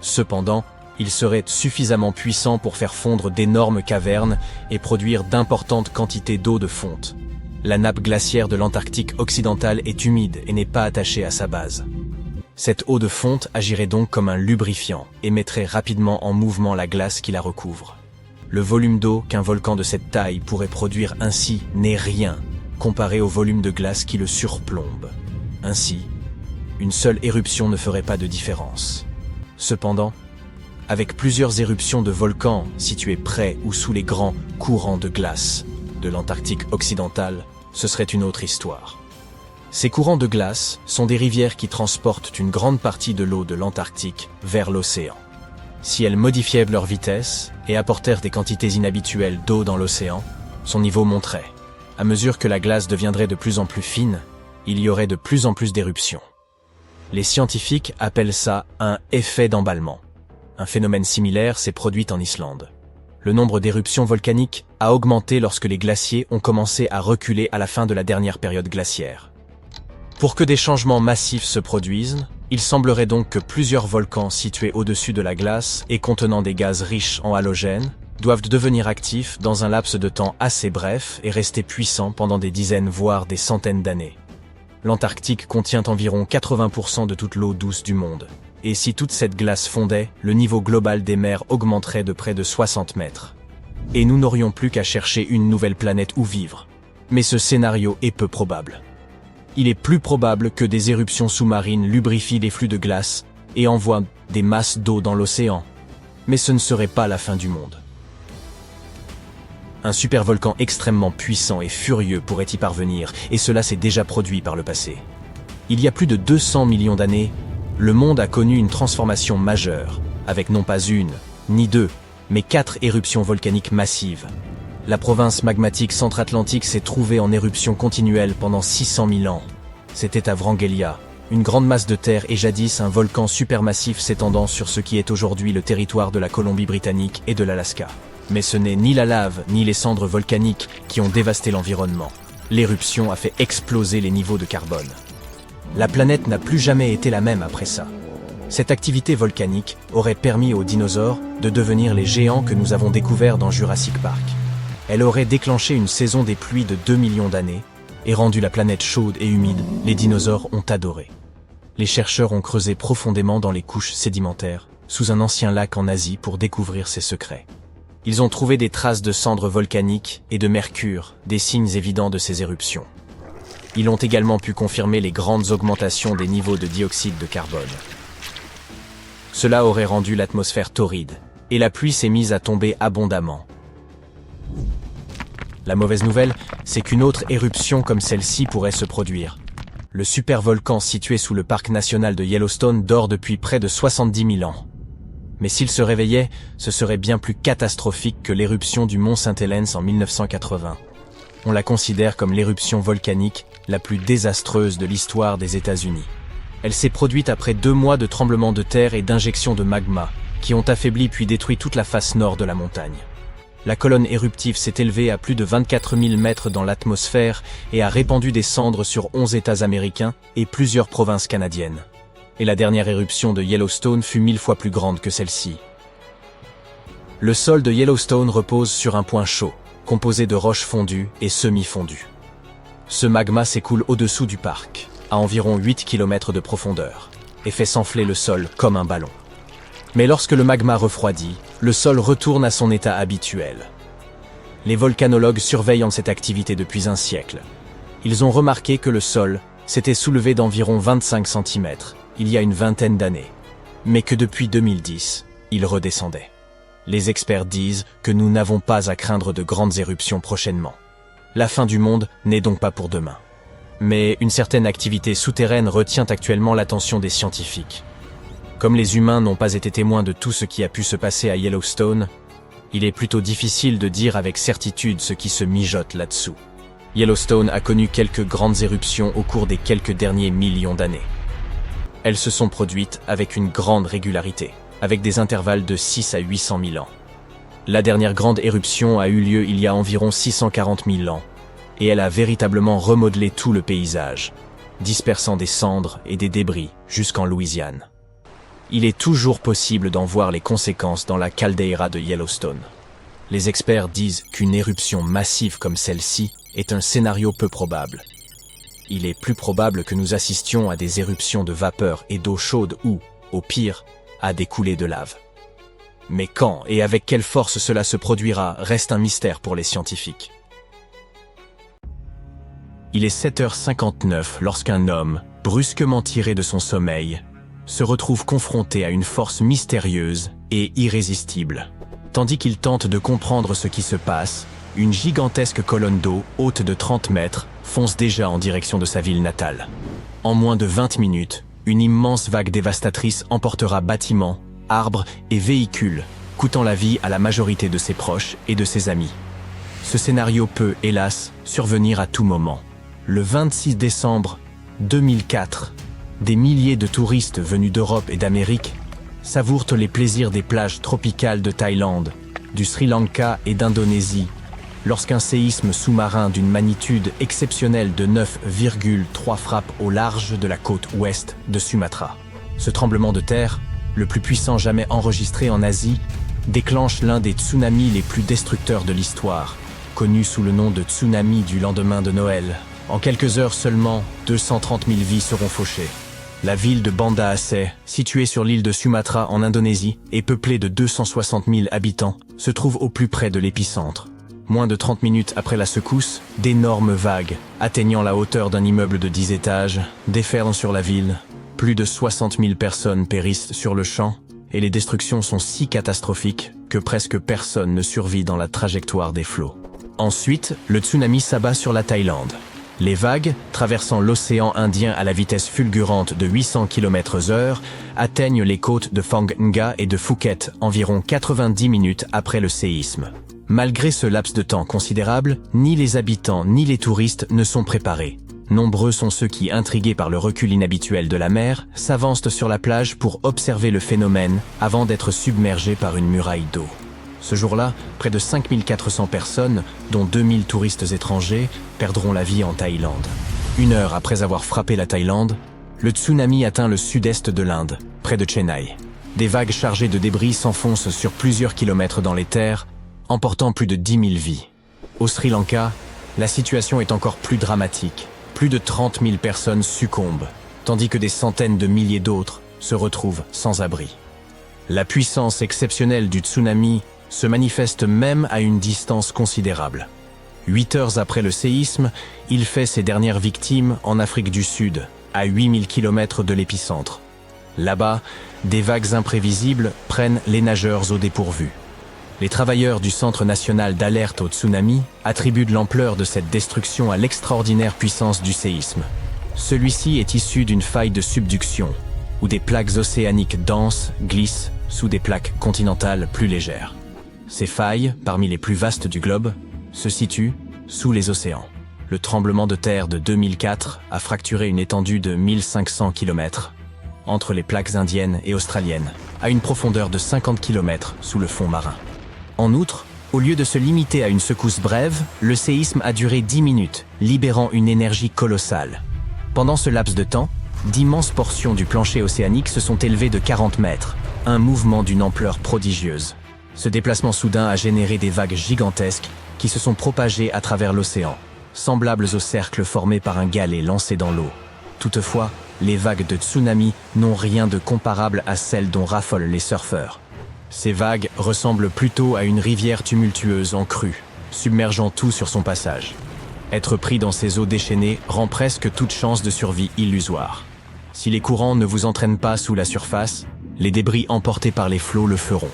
Cependant, ils seraient suffisamment puissants pour faire fondre d'énormes cavernes et produire d'importantes quantités d'eau de fonte. La nappe glaciaire de l'Antarctique occidental est humide et n'est pas attachée à sa base. Cette eau de fonte agirait donc comme un lubrifiant et mettrait rapidement en mouvement la glace qui la recouvre. Le volume d'eau qu'un volcan de cette taille pourrait produire ainsi n'est rien comparé au volume de glace qui le surplombe. Ainsi, une seule éruption ne ferait pas de différence. Cependant, avec plusieurs éruptions de volcans situés près ou sous les grands courants de glace de l'Antarctique occidental, ce serait une autre histoire. Ces courants de glace sont des rivières qui transportent une grande partie de l'eau de l'Antarctique vers l'océan. Si elles modifiaient leur vitesse et apportèrent des quantités inhabituelles d'eau dans l'océan, son niveau monterait. À mesure que la glace deviendrait de plus en plus fine, il y aurait de plus en plus d'éruptions. Les scientifiques appellent ça un effet d'emballement. Un phénomène similaire s'est produit en Islande. Le nombre d'éruptions volcaniques a augmenté lorsque les glaciers ont commencé à reculer à la fin de la dernière période glaciaire. Pour que des changements massifs se produisent, il semblerait donc que plusieurs volcans situés au-dessus de la glace et contenant des gaz riches en halogène doivent devenir actifs dans un laps de temps assez bref et rester puissants pendant des dizaines voire des centaines d'années. L'Antarctique contient environ 80% de toute l'eau douce du monde. Et si toute cette glace fondait, le niveau global des mers augmenterait de près de 60 mètres. Et nous n'aurions plus qu'à chercher une nouvelle planète où vivre. Mais ce scénario est peu probable. Il est plus probable que des éruptions sous-marines lubrifient les flux de glace et envoient des masses d'eau dans l'océan. Mais ce ne serait pas la fin du monde. Un supervolcan extrêmement puissant et furieux pourrait y parvenir, et cela s'est déjà produit par le passé. Il y a plus de 200 millions d'années, le monde a connu une transformation majeure, avec non pas une, ni deux, mais 4 éruptions volcaniques massives. La province magmatique centra-atlantique s'est trouvée en éruption continuelle pendant 600 000 ans. C'était à Wrangellia, une grande masse de terre et jadis un volcan supermassif s'étendant sur ce qui est aujourd'hui le territoire de la Colombie-Britannique et de l'Alaska. Mais ce n'est ni la lave ni les cendres volcaniques qui ont dévasté l'environnement. L'éruption a fait exploser les niveaux de carbone. La planète n'a plus jamais été la même après ça. Cette activité volcanique aurait permis aux dinosaures de devenir les géants que nous avons découverts dans Jurassic Park. Elle aurait déclenché une saison des pluies de 2 millions d'années et rendu la planète chaude et humide. Les dinosaures ont adoré. Les chercheurs ont creusé profondément dans les couches sédimentaires, sous un ancien lac en Asie pour découvrir ses secrets. Ils ont trouvé des traces de cendres volcaniques et de mercure, des signes évidents de ces éruptions. Ils ont également pu confirmer les grandes augmentations des niveaux de dioxyde de carbone. Cela aurait rendu l'atmosphère torride, et la pluie s'est mise à tomber abondamment. La mauvaise nouvelle, c'est qu'une autre éruption comme celle-ci pourrait se produire. Le supervolcan situé sous le parc national de Yellowstone dort depuis près de 70 000 ans. Mais s'il se réveillait, ce serait bien plus catastrophique que l'éruption du mont St. Helens en 1980. On la considère comme l'éruption volcanique la plus désastreuse de l'histoire des États-Unis. Elle s'est produite après 2 mois de tremblements de terre et d'injections de magma, qui ont affaibli puis détruit toute la face nord de la montagne. La colonne éruptive s'est élevée à plus de 24 000 mètres dans l'atmosphère et a répandu des cendres sur 11 États américains et plusieurs provinces canadiennes. Et la dernière éruption de Yellowstone fut 1000 fois plus grande que celle-ci. Le sol de Yellowstone repose sur un point chaud, composé de roches fondues et semi-fondues. Ce magma s'écoule au-dessous du parc, à environ 8 km de profondeur, et fait s'enfler le sol comme un ballon. Mais lorsque le magma refroidit, le sol retourne à son état habituel. Les volcanologues surveillent cette activité depuis un siècle. Ils ont remarqué que le sol s'était soulevé d'environ 25 cm il y a une vingtaine d'années, mais que depuis 2010, il redescendait. Les experts disent que nous n'avons pas à craindre de grandes éruptions prochainement. La fin du monde n'est donc pas pour demain. Mais une certaine activité souterraine retient actuellement l'attention des scientifiques. Comme les humains n'ont pas été témoins de tout ce qui a pu se passer à Yellowstone, il est plutôt difficile de dire avec certitude ce qui se mijote là-dessous. Yellowstone a connu quelques grandes éruptions au cours des quelques derniers millions d'années. Elles se sont produites avec une grande régularité, avec des intervalles de 6 à 800 000 ans. La dernière grande éruption a eu lieu il y a environ 640 000 ans, et elle a véritablement remodelé tout le paysage, dispersant des cendres et des débris jusqu'en Louisiane. Il est toujours possible d'en voir les conséquences dans la caldeira de Yellowstone. Les experts disent qu'une éruption massive comme celle-ci est un scénario peu probable. Il est plus probable que nous assistions à des éruptions de vapeur et d'eau chaude ou, au pire, à des coulées de lave. Mais quand et avec quelle force cela se produira reste un mystère pour les scientifiques. Il est 7h59 lorsqu'un homme, brusquement tiré de son sommeil, se retrouve confronté à une force mystérieuse et irrésistible. Tandis qu'il tente de comprendre ce qui se passe, une gigantesque colonne d'eau, haute de 30 mètres, fonce déjà en direction de sa ville natale. En moins de 20 minutes, une immense vague dévastatrice emportera bâtiments, arbres et véhicules, coûtant la vie à la majorité de ses proches et de ses amis. Ce scénario peut, hélas, survenir à tout moment. Le 26 décembre 2004, des milliers de touristes venus d'Europe et d'Amérique savourent les plaisirs des plages tropicales de Thaïlande, du Sri Lanka et d'Indonésie, lorsqu'un séisme sous-marin d'une magnitude exceptionnelle de 9,3 frappe au large de la côte ouest de Sumatra. Ce tremblement de terre, le plus puissant jamais enregistré en Asie, déclenche l'un des tsunamis les plus destructeurs de l'histoire, connu sous le nom de tsunami du lendemain de Noël. En quelques heures seulement, 230 000 vies seront fauchées. La ville de Banda Aceh, située sur l'île de Sumatra en Indonésie et peuplée de 260 000 habitants, se trouve au plus près de l'épicentre. Moins de 30 minutes après la secousse, d'énormes vagues, atteignant la hauteur d'un immeuble de 10 étages, déferlent sur la ville. Plus de 60 000 personnes périssent sur le champ, et les destructions sont si catastrophiques que presque personne ne survit dans la trajectoire des flots. Ensuite, le tsunami s'abat sur la Thaïlande. Les vagues, traversant l'océan Indien à la vitesse fulgurante de 800 km/h, atteignent les côtes de Phang Nga et de Phuket environ 90 minutes après le séisme. Malgré ce laps de temps considérable, ni les habitants ni les touristes ne sont préparés. Nombreux sont ceux qui, intrigués par le recul inhabituel de la mer, s'avancent sur la plage pour observer le phénomène avant d'être submergés par une muraille d'eau. Ce jour-là, près de 5400 personnes, dont 2000 touristes étrangers, perdront la vie en Thaïlande. 1 heure après avoir frappé la Thaïlande, le tsunami atteint le sud-est de l'Inde, près de Chennai. Des vagues chargées de débris s'enfoncent sur plusieurs kilomètres dans les terres, emportant plus de 10 000 vies. Au Sri Lanka, la situation est encore plus dramatique. Plus de 30 000 personnes succombent, tandis que des centaines de milliers d'autres se retrouvent sans abri. La puissance exceptionnelle du tsunami se manifeste même à une distance considérable. 8 heures après le séisme, il fait ses dernières victimes en Afrique du Sud, à 8000 km de l'épicentre. Là-bas, des vagues imprévisibles prennent les nageurs au dépourvu. Les travailleurs du Centre national d'alerte au tsunami attribuent de l'ampleur de cette destruction à l'extraordinaire puissance du séisme. Celui-ci est issu d'une faille de subduction, où des plaques océaniques denses glissent sous des plaques continentales plus légères. Ces failles, parmi les plus vastes du globe, se situent sous les océans. Le tremblement de terre de 2004 a fracturé une étendue de 1500 km entre les plaques indiennes et australiennes, à une profondeur de 50 km sous le fond marin. En outre, au lieu de se limiter à une secousse brève, le séisme a duré 10 minutes, libérant une énergie colossale. Pendant ce laps de temps, d'immenses portions du plancher océanique se sont élevées de 40 mètres, un mouvement d'une ampleur prodigieuse. Ce déplacement soudain a généré des vagues gigantesques qui se sont propagées à travers l'océan, semblables aux cercles formés par un galet lancé dans l'eau. Toutefois, les vagues de tsunami n'ont rien de comparable à celles dont raffolent les surfeurs. Ces vagues ressemblent plutôt à une rivière tumultueuse en crue, submergeant tout sur son passage. Être pris dans ces eaux déchaînées rend presque toute chance de survie illusoire. Si les courants ne vous entraînent pas sous la surface, les débris emportés par les flots le feront.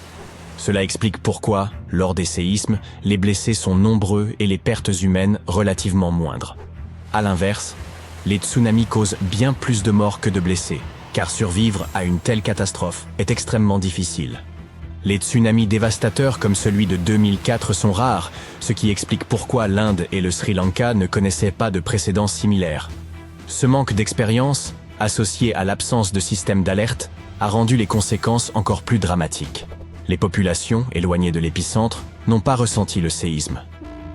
Cela explique pourquoi, lors des séismes, les blessés sont nombreux et les pertes humaines relativement moindres. À l'inverse, les tsunamis causent bien plus de morts que de blessés, car survivre à une telle catastrophe est extrêmement difficile. Les tsunamis dévastateurs comme celui de 2004 sont rares, ce qui explique pourquoi l'Inde et le Sri Lanka ne connaissaient pas de précédents similaires. Ce manque d'expérience, associé à l'absence de système d'alerte, a rendu les conséquences encore plus dramatiques. Les populations, éloignées de l'épicentre, n'ont pas ressenti le séisme.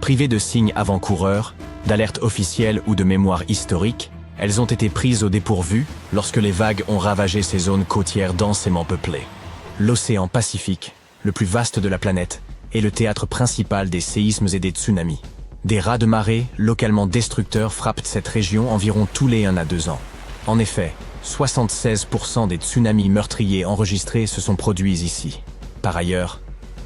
Privées de signes avant-coureurs, d'alerte officielle ou de mémoire historique, elles ont été prises au dépourvu lorsque les vagues ont ravagé ces zones côtières densément peuplées. L'océan Pacifique, le plus vaste de la planète, est le théâtre principal des séismes et des tsunamis. Des raz de marée localement destructeurs frappent cette région environ tous les 1 à 2 ans. En effet, 76% des tsunamis meurtriers enregistrés se sont produits ici. Par ailleurs,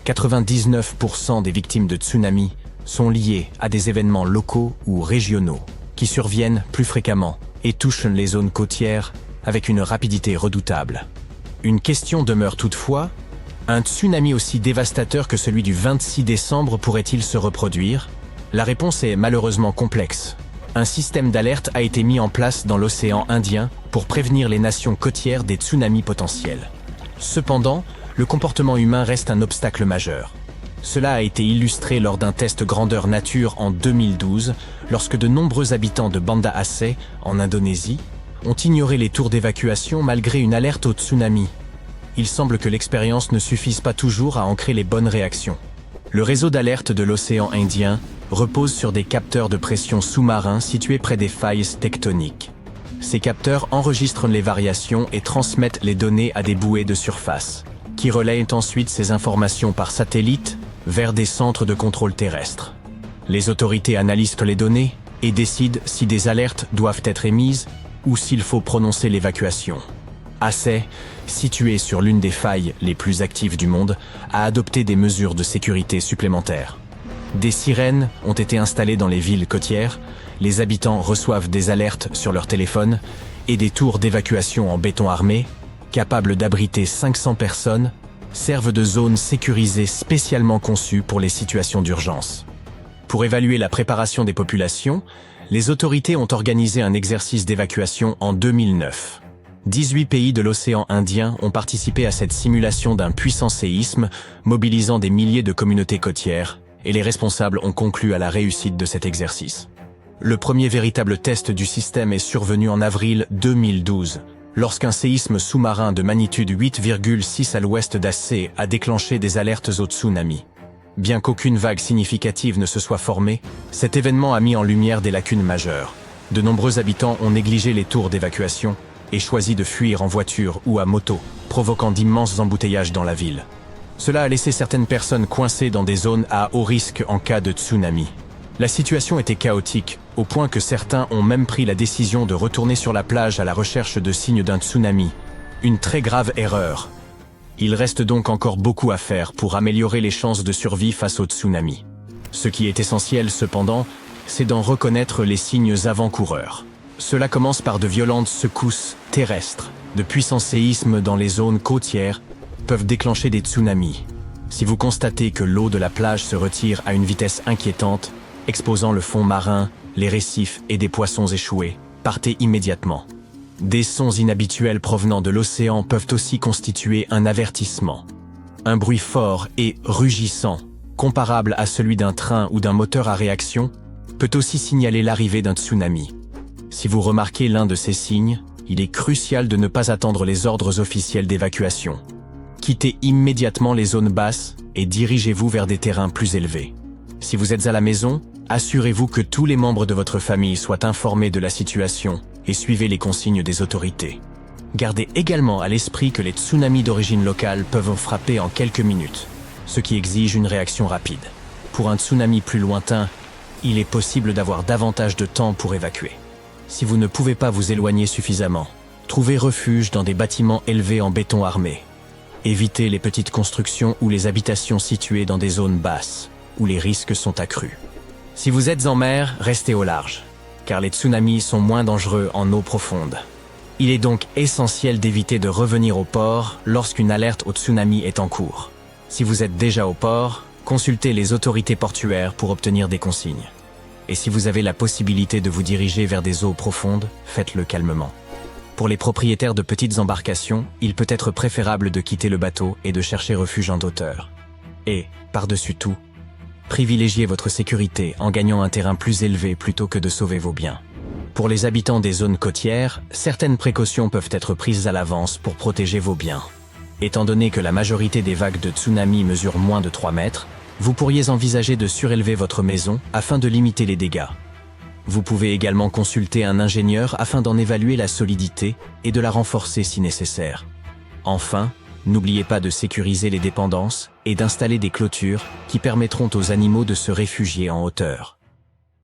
99% des victimes de tsunamis sont liées à des événements locaux ou régionaux qui surviennent plus fréquemment et touchent les zones côtières avec une rapidité redoutable. Une question demeure toutefois, un tsunami aussi dévastateur que celui du 26 décembre pourrait-il se reproduire? La réponse est malheureusement complexe. Un système d'alerte a été mis en place dans l'océan Indien pour prévenir les nations côtières des tsunamis potentiels. Cependant, le comportement humain reste un obstacle majeur. Cela a été illustré lors d'un test grandeur nature en 2012, lorsque de nombreux habitants de Banda Aceh, en Indonésie, ont ignoré les tours d'évacuation malgré une alerte au tsunami. Il semble que l'expérience ne suffise pas toujours à ancrer les bonnes réactions. Le réseau d'alerte de l'océan Indien repose sur des capteurs de pression sous-marins situés près des failles tectoniques. Ces capteurs enregistrent les variations et transmettent les données à des bouées de surface, qui relayent ensuite ces informations par satellite vers des centres de contrôle terrestres. Les autorités analysent les données et décident si des alertes doivent être émises ou s'il faut prononcer l'évacuation. Aceh, situé sur l'une des failles les plus actives du monde, a adopté des mesures de sécurité supplémentaires. Des sirènes ont été installées dans les villes côtières, les habitants reçoivent des alertes sur leur téléphone et des tours d'évacuation en béton armé, capables d'abriter 500 personnes, servent de zones sécurisées spécialement conçues pour les situations d'urgence. Pour évaluer la préparation des populations, les autorités ont organisé un exercice d'évacuation en 2009. 18 pays de l'océan Indien ont participé à cette simulation d'un puissant séisme, mobilisant des milliers de communautés côtières, et les responsables ont conclu à la réussite de cet exercice. Le premier véritable test du système est survenu en avril 2012, lorsqu'un séisme sous-marin de magnitude 8,6 à l'ouest d'Aceh a déclenché des alertes au tsunami. Bien qu'aucune vague significative ne se soit formée, cet événement a mis en lumière des lacunes majeures. De nombreux habitants ont négligé les tours d'évacuation et choisi de fuir en voiture ou à moto, provoquant d'immenses embouteillages dans la ville. Cela a laissé certaines personnes coincées dans des zones à haut risque en cas de tsunami. La situation était chaotique, au point que certains ont même pris la décision de retourner sur la plage à la recherche de signes d'un tsunami. Une très grave erreur. Il reste donc encore beaucoup à faire pour améliorer les chances de survie face au tsunami. Ce qui est essentiel cependant, c'est d'en reconnaître les signes avant-coureurs. Cela commence par de violentes secousses terrestres, De puissants séismes dans les zones côtières peuvent déclencher des tsunamis. Si vous constatez que l'eau de la plage se retire à une vitesse inquiétante, exposant le fond marin, les récifs et des poissons échoués, partez immédiatement. Des sons inhabituels provenant de l'océan peuvent aussi constituer un avertissement. Un bruit fort et rugissant, comparable à celui d'un train ou d'un moteur à réaction, peut aussi signaler l'arrivée d'un tsunami. Si vous remarquez l'un de ces signes, il est crucial de ne pas attendre les ordres officiels d'évacuation. Quittez immédiatement les zones basses et dirigez-vous vers des terrains plus élevés. Si vous êtes à la maison, assurez-vous que tous les membres de votre famille soient informés de la situation et suivez les consignes des autorités. Gardez également à l'esprit que les tsunamis d'origine locale peuvent frapper en quelques minutes, ce qui exige une réaction rapide. Pour un tsunami plus lointain, il est possible d'avoir davantage de temps pour évacuer. Si vous ne pouvez pas vous éloigner suffisamment, trouvez refuge dans des bâtiments élevés en béton armé. Évitez les petites constructions ou les habitations situées dans des zones basses, où les risques sont accrus. Si vous êtes en mer, restez au large, car les tsunamis sont moins dangereux en eau profonde. Il est donc essentiel d'éviter de revenir au port lorsqu'une alerte au tsunami est en cours. Si vous êtes déjà au port, consultez les autorités portuaires pour obtenir des consignes. Et si vous avez la possibilité de vous diriger vers des eaux profondes, faites-le calmement. Pour les propriétaires de petites embarcations, il peut être préférable de quitter le bateau et de chercher refuge en hauteur. Et, par-dessus tout, privilégiez votre sécurité en gagnant un terrain plus élevé plutôt que de sauver vos biens. Pour les habitants des zones côtières, certaines précautions peuvent être prises à l'avance pour protéger vos biens. Étant donné que la majorité des vagues de tsunami mesurent moins de 3 mètres, vous pourriez envisager de surélever votre maison afin de limiter les dégâts. Vous pouvez également consulter un ingénieur afin d'en évaluer la solidité et de la renforcer si nécessaire. Enfin, n'oubliez pas de sécuriser les dépendances et d'installer des clôtures qui permettront aux animaux de se réfugier en hauteur.